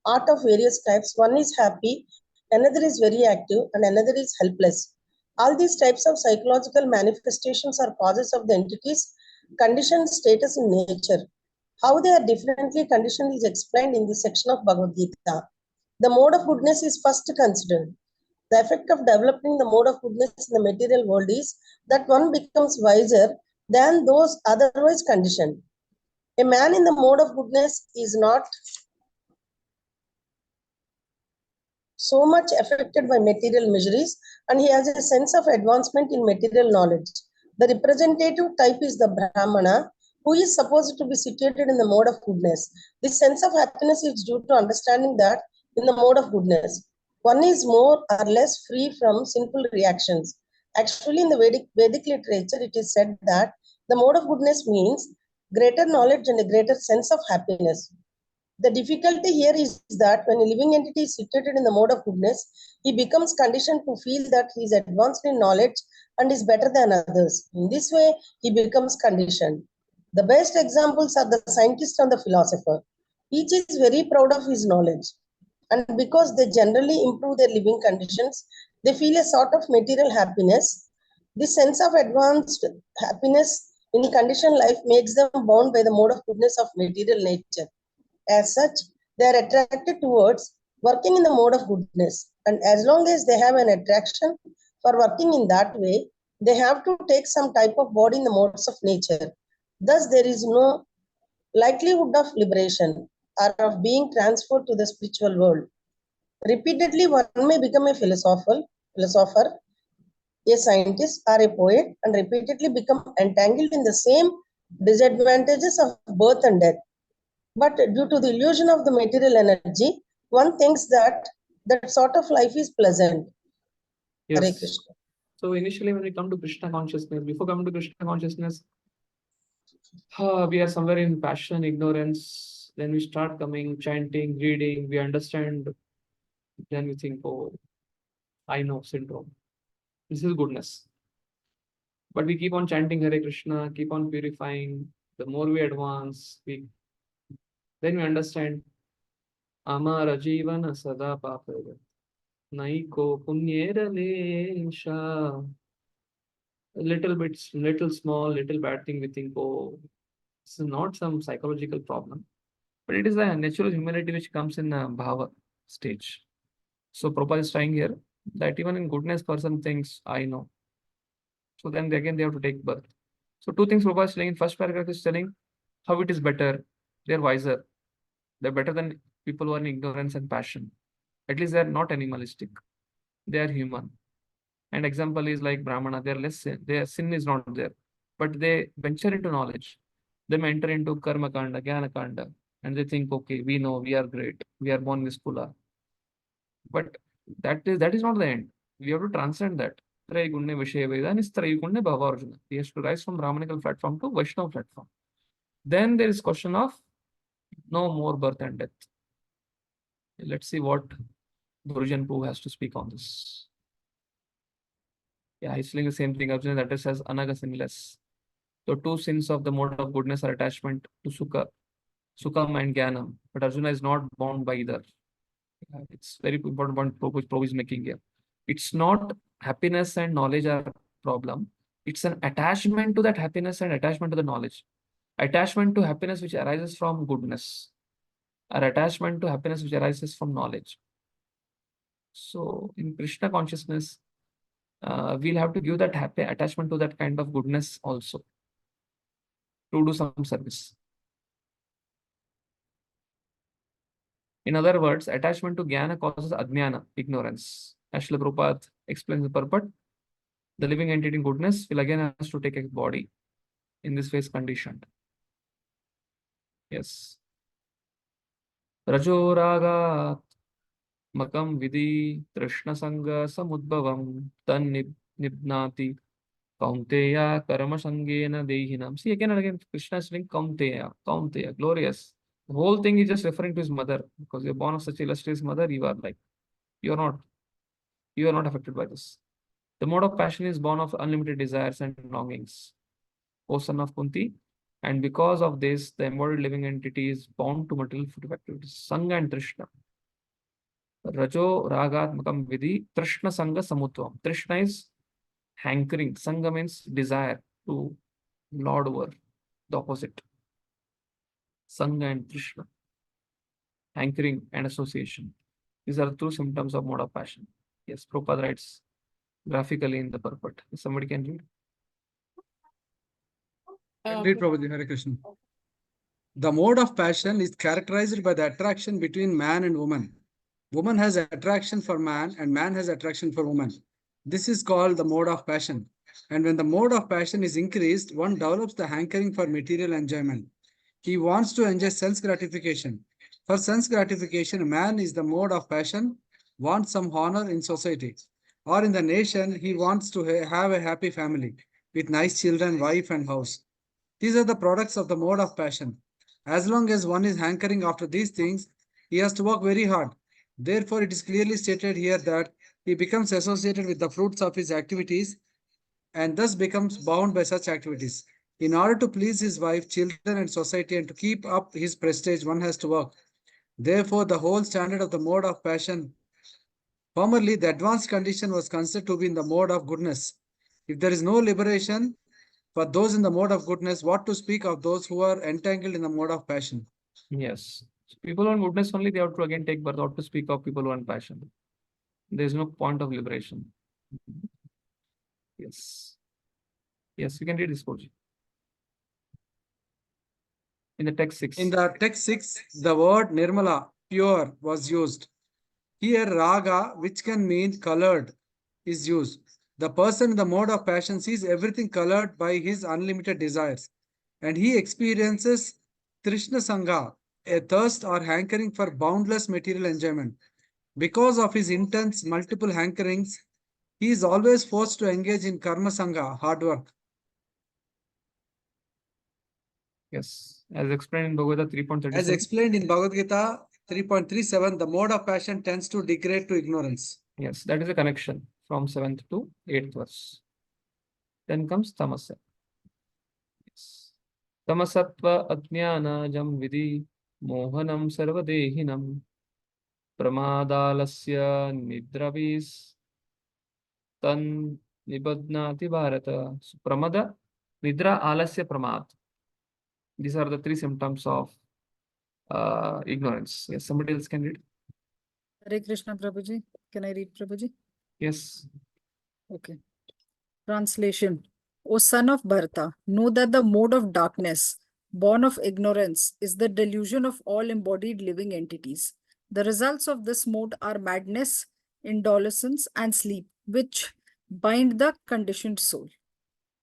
art of various types. One is happy, another is very active, and another is helpless. All these types of psychological manifestations are causes of the entity's conditioned status in nature. How they are differently conditioned is explained in this section of Bhagavadgita. The mode of goodness is first considered. The effect of developing the mode of goodness in the material world is that one becomes wiser than those otherwise conditioned. A man in the mode of goodness is not so much affected by material miseries, and he has a sense of advancement in material knowledge. The representative type is the Brahmana, who is supposed to be situated in the mode of goodness. This sense of happiness is due to understanding that in the mode of goodness, one is more or less free from sinful reactions. Actually, in the Vedic literature, it is said that the mode of goodness means greater knowledge and a greater sense of happiness. The difficulty here is that when a living entity is situated in the mode of goodness, he becomes conditioned to feel that he is advanced in knowledge and is better than others. In this way, he becomes conditioned. The best examples are the scientist and the philosopher. Each is very proud of his knowledge. And because they generally improve their living conditions, they feel a sort of material happiness. This sense of advanced happiness in conditioned life makes them bound by the mode of goodness of material nature. As such, they are attracted towards working in the mode of goodness. And as long as they have an attraction for working in that way, they have to take some type of body in the modes of nature. Thus, there is no likelihood of liberation or of being transferred to the spiritual world. Repeatedly, one may become a philosopher, a scientist, or a poet, and repeatedly become entangled in the same disadvantages of birth and death. But due to the illusion of the material energy, one thinks that that sort of life is pleasant. Hare Yes. Krishna. So initially, when we come to Krishna consciousness, before coming to Krishna consciousness, we are somewhere in passion, ignorance. Then we start coming, chanting, reading, we understand. Then we think, oh, I know syndrome. This is goodness. But we keep on chanting Hare Krishna, keep on purifying. The more we advance, then we understand Amara Jivana Sada Papaya. Naiko Punyera Lesha. Little bit, little small, little bad thing, we think, oh, this is not some psychological problem, but it is a natural humanity which comes in a bhava stage. So Prabhupada is trying here that even in goodness, person thinks, I know. So then again they have to take birth. So two things Prabhupada is saying in first paragraph is telling how it is better. They're wiser. They're better than people who are in ignorance and passion. At least they're not animalistic. They are human. And example is like Brahmana, they're less sin. Their sin is not there. But they venture into knowledge. They may enter into karma kanda, jnana kanda, and they think, okay, we know, we are great, we are born this kula. But that is not the end. We have to transcend that. He has to rise from Brahmanical platform to Vaishnava platform. Then there is question of no more birth and death. Let's see what Gurujan Prabhu has to speak on this. Yeah, he's saying the same thing. Arjuna that is as anaga sinless. The two sins of the mode of goodness are attachment to Sukham and Jnanam. But Arjuna is not bound by either. It's very important point Prabhu is making here. It's not happiness and knowledge are problem. It's an attachment to that happiness and attachment to the knowledge. Attachment to happiness which arises from goodness, or attachment to happiness which arises from knowledge. So in Krishna consciousness, we'll have to give that happy attachment to that kind of goodness also to do some service. In other words, attachment to jnana causes ajnana, ignorance. As Srila Prabhupada explains the purport, the living entity in goodness will again has to take a body. In this way is conditioned. Yes. Rajo raga makam vidhi trishna sanga samudbhavam tan nibnati kaunteya karma sangena dehinam. See again and again Krishna is saying kaunteya, glorious. The whole thing is just referring to his mother, because you're born of such illustrious mother, you are not affected by this. The mode of passion is born of unlimited desires and longings, O son of Kunti, and because of this, the embodied living entity is bound to material fruitive activities. Sangha and Trishna. Rajo Ragatmakam Vidhi, Trishna Sangha Samutvam. Trishna is hankering, Sangha means desire to lord over, the opposite. Sangha and Trishna. Hankering and association. These are two symptoms of mode of passion. Yes, Prabhupada writes graphically in the purport. If somebody can read. Read, Prabhuji, Hare Krishna. The mode of passion is characterized by the attraction between man and woman. Woman has attraction for man and man has attraction for woman. This is called the mode of passion. And when the mode of passion is increased, one develops the hankering for material enjoyment. He wants to enjoy sense gratification. For sense gratification, man is the mode of passion, wants some honor in society. Or in the nation, he wants to have a happy family with nice children, wife and house. These are the products of the mode of passion. As long as one is hankering after these things, he has to work very hard. Therefore, it is clearly stated here that he becomes associated with the fruits of his activities and thus becomes bound by such activities. In order to please his wife, children, and society, and to keep up his prestige, one has to work. Therefore, the whole standard of the mode of passion. Formerly, the advanced condition was considered to be in the mode of goodness. If there is no liberation for those in the mode of goodness, what to speak of those who are entangled in the mode of passion? Yes. So people on goodness only, they have to again take birth, out to speak of people on passion. There is no point of liberation. Yes. Yes, you can read this, Koji. In the text 6. In the text 6, the word Nirmala, pure, was used. Here, raga, which can mean colored, is used. The person in the mode of passion sees everything colored by his unlimited desires, and he experiences Trishna Sangha, a thirst or hankering for boundless material enjoyment. Because of his intense multiple hankerings, he is always forced to engage in Karma Sangha, hard work. Yes, as explained in Bhagavad 3.37. As explained in Bhagavadgita 3.37, the mode of passion tends to degrade to ignorance. Yes, that is a connection from 7th to 8th verse. Then comes Tamasa. Yes. Tamasatva ajnanajam vidhi mohanam sarvadehinam pramadalasya nidravis tan nibadnati bharata. So, pramada, nidra, alasya, pramad. These are the three symptoms of ignorance. Yes, somebody else can read. Hare Krishna, Prabhuji. Can I read, Prabhuji? Yes. Okay. Translation. O son of Bharata, know that the mode of darkness, born of ignorance, is the delusion of all embodied living entities. The results of this mode are madness, indolence, and sleep, which bind the conditioned soul.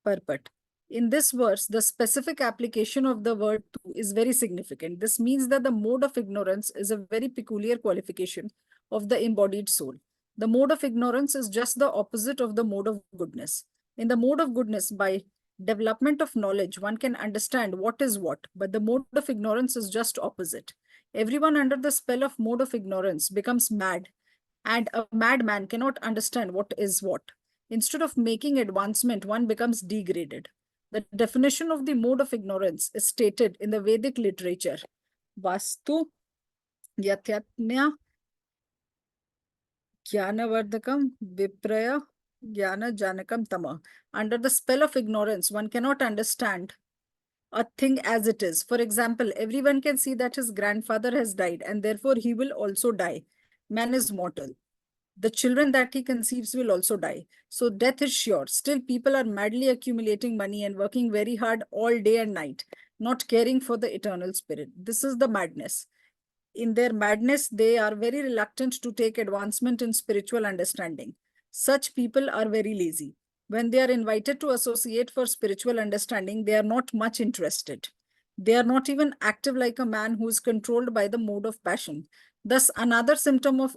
Purport. In this verse, the specific application of the word tu is very significant. This means that the mode of ignorance is a very peculiar qualification of the embodied soul. The mode of ignorance is just the opposite of the mode of goodness. In the mode of goodness, by development of knowledge, one can understand what is what, but the mode of ignorance is just opposite. Everyone under the spell of mode of ignorance becomes mad, and a madman cannot understand what is what. Instead of making advancement, one becomes degraded. The definition of the mode of ignorance is stated in the Vedic literature. Vastu yatyatmya jnanavardhakam vipraya jnana janakam tama. Under the spell of ignorance, one cannot understand a thing as it is. For example, everyone can see that his grandfather has died and therefore he will also die. Man is mortal. The children that he conceives will also die. So death is sure. Still, people are madly accumulating money and working very hard all day and night, not caring for the eternal spirit. This is the madness. In their madness, they are very reluctant to take advancement in spiritual understanding. Such people are very lazy. When they are invited to associate for spiritual understanding, they are not much interested. They are not even active like a man who is controlled by the mode of passion. Thus, another symptom of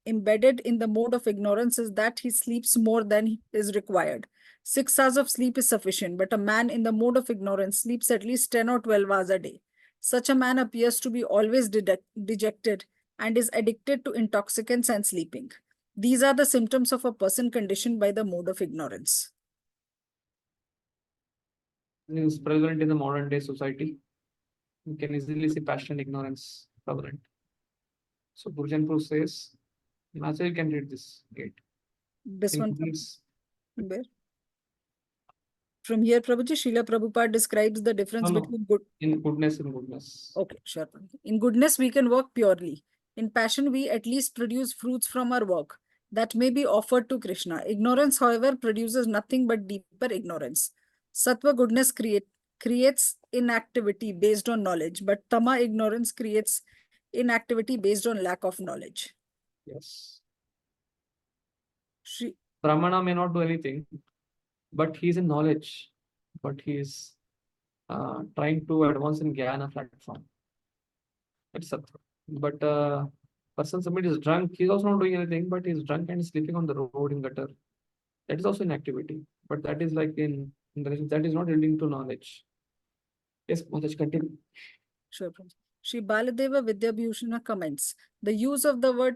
embedded in the mode of ignorance is that he sleeps more than is required. 6 hours of sleep is sufficient, but a man in the mode of ignorance sleeps at least 10 or 12 hours a day. Such a man appears to be always dejected and is addicted to intoxicants and sleeping. These are the symptoms of a person conditioned by the mode of ignorance. Is prevalent in the modern day society. You can easily see passion, ignorance prevalent. So Burjanpur says, Master, you can read this. Great. This In one, goodness, where? From here, Prabhuji, Srila Prabhupada describes the difference no. between good. In goodness and goodness. Okay, sure. In goodness, we can work purely. In passion, we at least produce fruits from our work that may be offered to Krishna. Ignorance, however, produces nothing but deeper ignorance. Sattva goodness creates inactivity based on knowledge, but Tama ignorance creates inactivity based on lack of knowledge. Yes. Shri Brahmana may not do anything, but he is in knowledge, but he is trying to advance in Jnana platform. That's Sattva. But somebody is drunk, he's also not doing anything, but he's drunk and sleeping on the road in gutter. That is also inactivity, but that is like that is not leading to knowledge. Yes, Mataji, continue. Sure. Shri Baladeva Vidyabhushana comments, the use of the word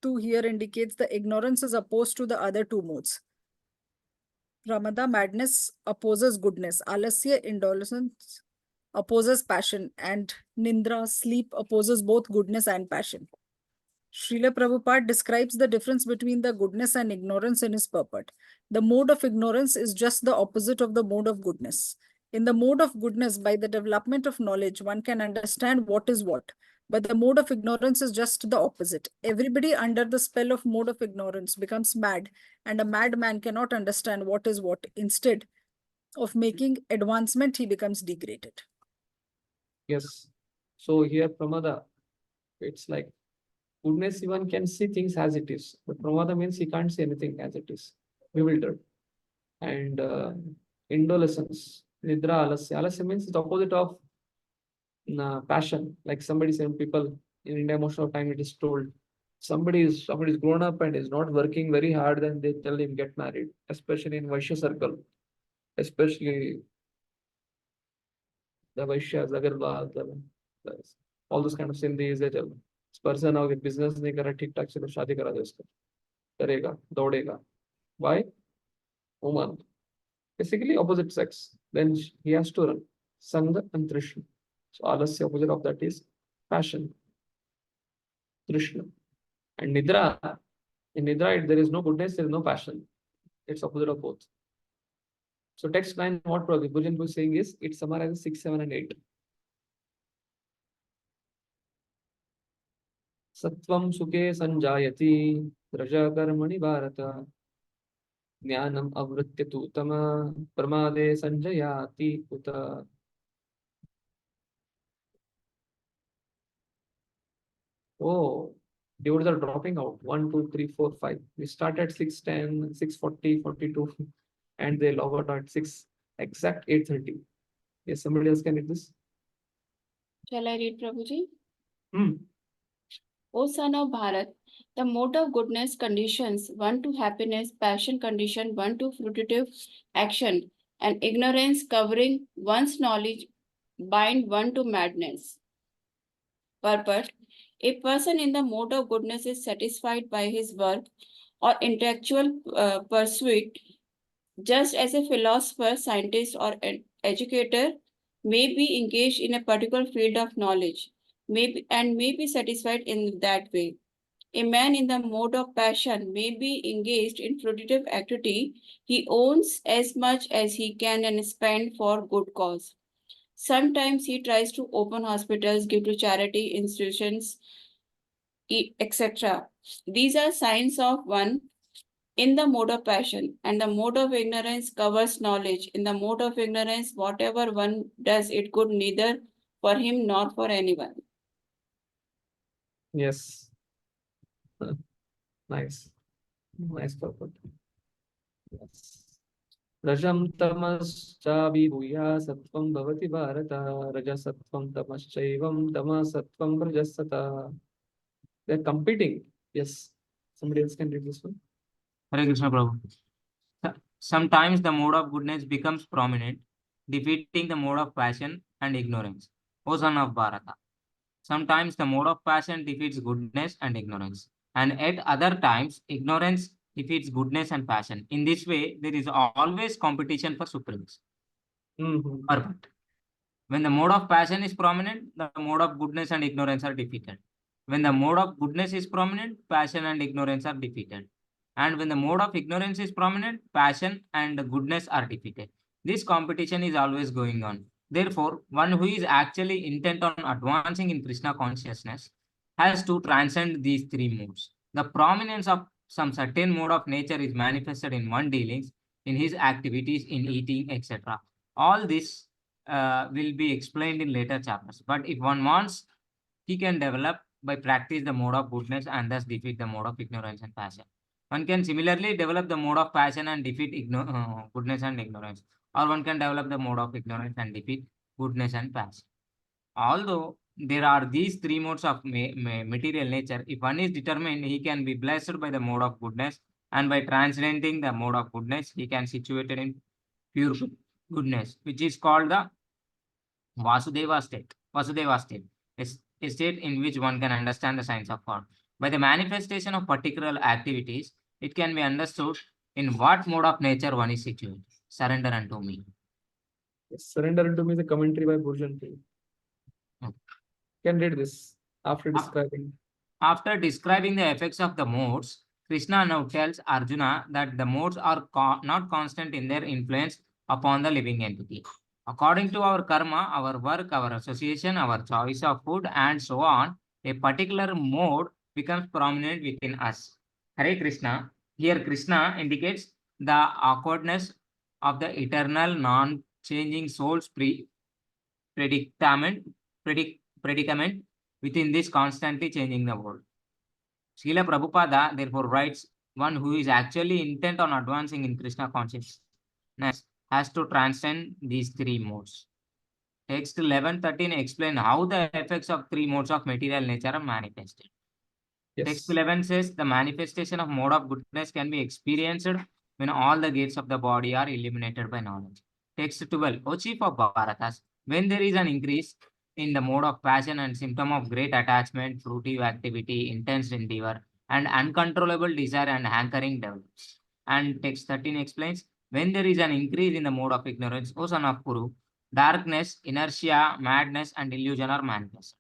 tu here indicates the ignorance is opposed to the other two modes. Pramada, madness, opposes goodness. Alasya, indolence, opposes passion. And Nindra, sleep, opposes both goodness and passion. Srila Prabhupada describes the difference between the goodness and ignorance in his purport. The mode of ignorance is just the opposite of the mode of goodness. In the mode of goodness, by the development of knowledge, one can understand what is what. But the mode of ignorance is just the opposite. Everybody under the spell of mode of ignorance becomes mad, and a madman cannot understand what is what. Instead of making advancement, he becomes degraded. Yes. So here, Pramada, it's like goodness, even can see things as it is, but Pramada means he can't see anything as it is. Bewildered. And indolence, Nidra, Alasya. Alasya means the opposite of passion. Like somebody saying, people in India, most of the time it is told somebody is grown up and is not working very hard, then they tell him get married, especially in Vaishya circle, especially the Vaishyas, Agarwal, all those kind of Sindhis, they tell this person now business नहीं कर रहा ठीक ठाक से तो शादी करा दो इसको करेगा दौड़ेगा. Why? Woman. Basically opposite sex. Then he has to run. Sangha and Trishna. So Alasya, opposite of that is passion. Trishna. And Nidra. In Nidra, there is no goodness, there is no passion. It's opposite of both. So text 9, what Bhujan was saying is, it summarizes 6, 7, and 8. Sattvam sukhe sanjayati raja karmani bharata jnanam avritya tu tama pramade sanjayati uta. Oh, devotees are dropping out. 1, 2, 3, 4, 5. We start at 6:10, 6:40, 42, and they log out at 6, exact 8:30. Yes, somebody else can read this. Shall I read, Prabhuji? Hmm. O son of Bharat, the mode of goodness conditions one to happiness, passion condition one to fruitive action, and ignorance covering one's knowledge bind one to madness. Purport: a person in the mode of goodness is satisfied by his work or intellectual pursuit, just as a philosopher, scientist, or an educator may be engaged in a particular field of knowledge, may be satisfied in that way. A man in the mode of passion may be engaged in fruitive activity. He owns as much as he can and spend for good cause. Sometimes he tries to open hospitals, give to charity institutions, etc. These are signs of one in the mode of passion, and the mode of ignorance covers knowledge. In the mode of ignorance, whatever one does, it good neither for him nor for anyone. Yes. Nice. Nice purport. Yes. Rajam tamascha vibhuya sattvam bhavati bharata rajasattvam tamaschaivam tamasattvam rajasata. They're competing. Yes. Somebody else can read this one. Hare Krishna Prabhu. Sometimes the mode of goodness becomes prominent, defeating the mode of passion and ignorance. O son of Bharata. Sometimes the mode of passion defeats goodness and ignorance. And at other times, ignorance defeats goodness and passion. In this way, there is always competition for supremacy. Perfect. When the mode of passion is prominent, the mode of goodness and ignorance are defeated. When the mode of goodness is prominent, passion and ignorance are defeated. And when the mode of ignorance is prominent, passion and goodness are defeated. This competition is always going on. Therefore, one who is actually intent on advancing in Krishna consciousness has to transcend these three modes. The prominence of some certain mode of nature is manifested in one dealings, in his activities, in eating, etc. All this will be explained in later chapters. But if one wants, he can develop by practice the mode of goodness and thus defeat the mode of ignorance and passion. One can similarly develop the mode of passion and defeat goodness and ignorance. Or one can develop the mode of ignorance and defeat goodness and passion. Although there are these three modes of material nature, if one is determined, he can be blessed by the mode of goodness, and by transcending the mode of goodness, he can situate in pure goodness, which is called the Vasudeva state. Vasudeva state is a state in which one can understand the science of God. By the manifestation of particular activities, it can be understood in what mode of nature one is situated. Surrender unto me. Yes, surrender unto me is a commentary by Burjan. Can read this after describing. After describing the effects of the modes, Krishna now tells Arjuna that the modes are not constant in their influence upon the living entity. According to our karma, our work, our association, our choice of food, and so on, a particular mode becomes prominent within us. Hare Krishna. Here Krishna indicates the awkwardness of the eternal, non-changing soul's predicament within this constantly changing the world. Srila Prabhupada therefore writes, one who is actually intent on advancing in Krishna consciousness has to transcend these three modes. Text 11:13 explain how the effects of three modes of material nature are manifested. Yes. Text 11 says the manifestation of mode of goodness can be experienced when all the gates of the body are illuminated by knowledge. Text 12, O chief of Bharatas, when there is an increase in the mode of passion and symptom of great attachment, fruitive activity, intense endeavor, and uncontrollable desire and hankering develops. And text 13 explains, when there is an increase in the mode of ignorance, O son of Kuru, darkness, inertia, madness, and illusion are manifested.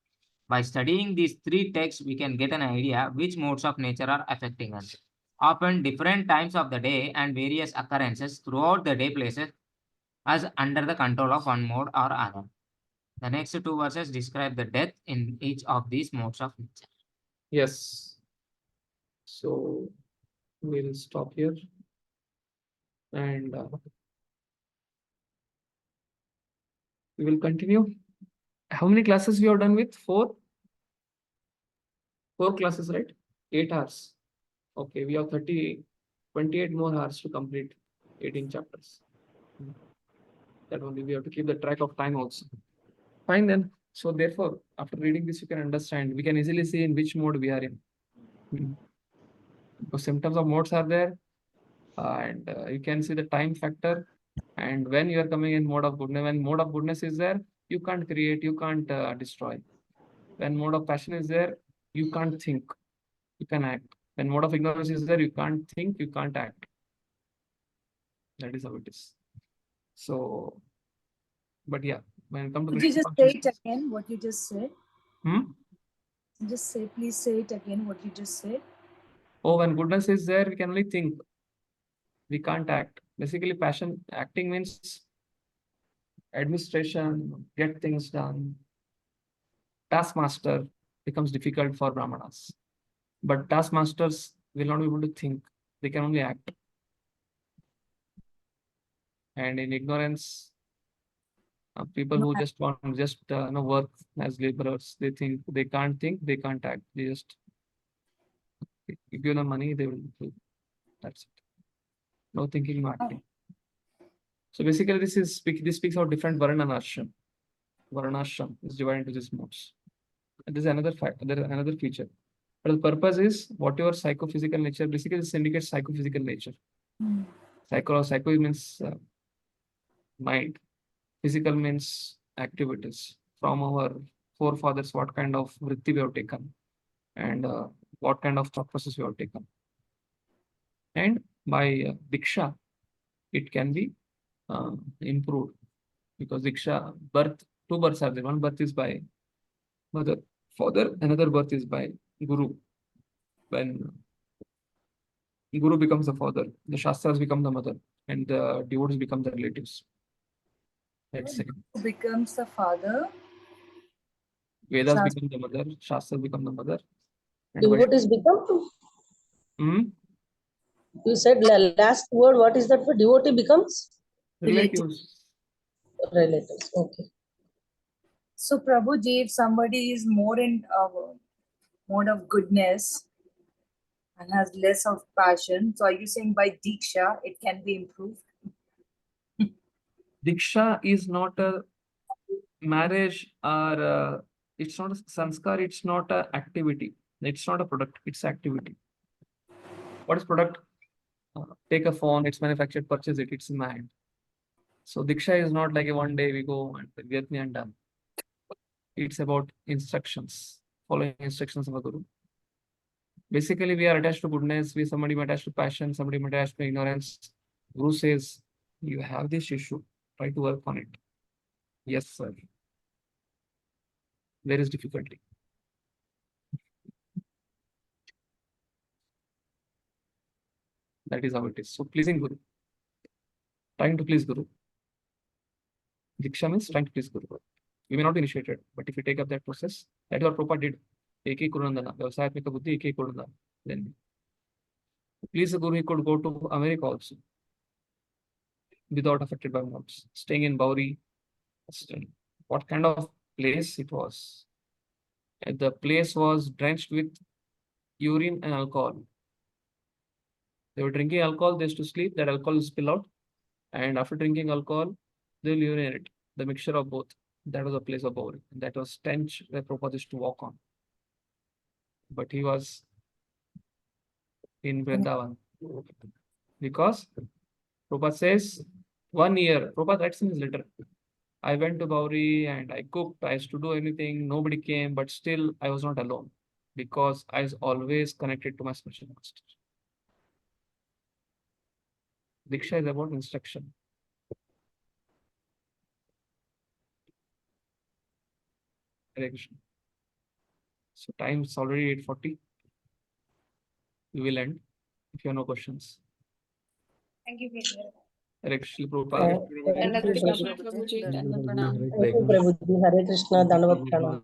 By studying these three texts, we can get an idea which modes of nature are affecting us. Often different times of the day and various occurrences throughout the day places us under the control of one mode or other. The next two verses describe the death in each of these modes of nature. Yes. So we'll stop here. And we will continue. How many classes we have done with? 4? 4 classes, right? 8 hours. Okay, we have 28 more hours to complete 18 chapters. That only we have to keep the track of time also. Fine then. So therefore, after reading this, you can understand. We can easily see in which mode we are in. The symptoms of modes are there, and you can see the time factor. And when you are coming in mode of goodness, when mode of goodness is there, you can't create, you can't destroy. When mode of passion is there, you can't think, you can act. When mode of ignorance is there, you can't think, you can't act. That is how it is. So, but yeah, when it comes to Could you just say it again, what you just said? Just say, please say it again, what you just said. Oh, when goodness is there, we can only think. We can't act. Basically, passion, acting means administration, get things done. Taskmaster becomes difficult for Brahmanas. But taskmasters will not be able to think. They can only act. And in ignorance, people who just want work as laborers, they think they can't think, they can't act. They just you give them money, they will do. That's it. No thinking, no acting. So basically, this speaks of different varna and ashram. Varna ashram is divided into these modes. And there's another fact. There is another feature. But the purpose is whatever psychophysical nature. Basically, this indicates psychophysical nature. Psycho means mind. Physical means activities. From our forefathers, what kind of vritti we have taken. And what kind of thought process you have taken. And by Diksha, it can be improved, because Diksha, birth, two births are there. One birth is by mother, father, another birth is by Guru. When Guru becomes the father, the Shastras become the mother, and the devotees become the relatives. That's second. Who becomes the father? Vedas Shastra. become the mother, Shastras become the mother. And Devotees become. Hmm? You said last word. What is that for? Devotee becomes Relatives. relatives. Okay. So, Prabhuji, if somebody is more in mode of goodness and has less of passion, so are you saying by Diksha it can be improved? Diksha is not a marriage, or it's not a sanskar, it's not a activity. It's not a product, it's activity. What is product? Take a phone, it's manufactured, purchase it, it's in my hand. So Diksha is not like a one day we go and get me and done. It's about instructions, following instructions of a guru. Basically, we are attached to goodness, somebody may attach to passion, somebody may attach to ignorance. Guru says, you have this issue, try to work on it. Yes, sir. There is difficulty. That is how it is. So pleasing Guru. Trying to please Guru. Diksha means trying to please Guru. You may not be initiated, but if you take up that process, that is what Prabhupada did. Eki Kurandana, Vyavasayatmika Buddhi, Eki Kurandana. Then please the Guru, he could go to America also, without affected by mobs. Staying in Bauri. What kind of place it was? And the place was drenched with urine and alcohol. They were drinking alcohol, they used to sleep, that alcohol will spill out. And after drinking alcohol, they will urinate, the mixture of both. That was a place of Bauri. That was stench where Prabhupada used to walk on. But he was in Vrindavan. Because Prabhupada says, 1 year, Prabhupada writes in his letter, I went to Bauri and I cooked, I used to do anything, nobody came, but still I was not alone, because I was always connected to my spiritual master. Diksha is about instruction. Hare Krishna. So time is already 8:40. We will end if you have no questions. Thank you, Prabhuji. Hare Krishna Prabhupada. Thank you, Krishna Prabhuji. Prabhuji, Dhanva Pranam. Thank you, Prabhuji. Hare Krishna. Dandavat Pranam.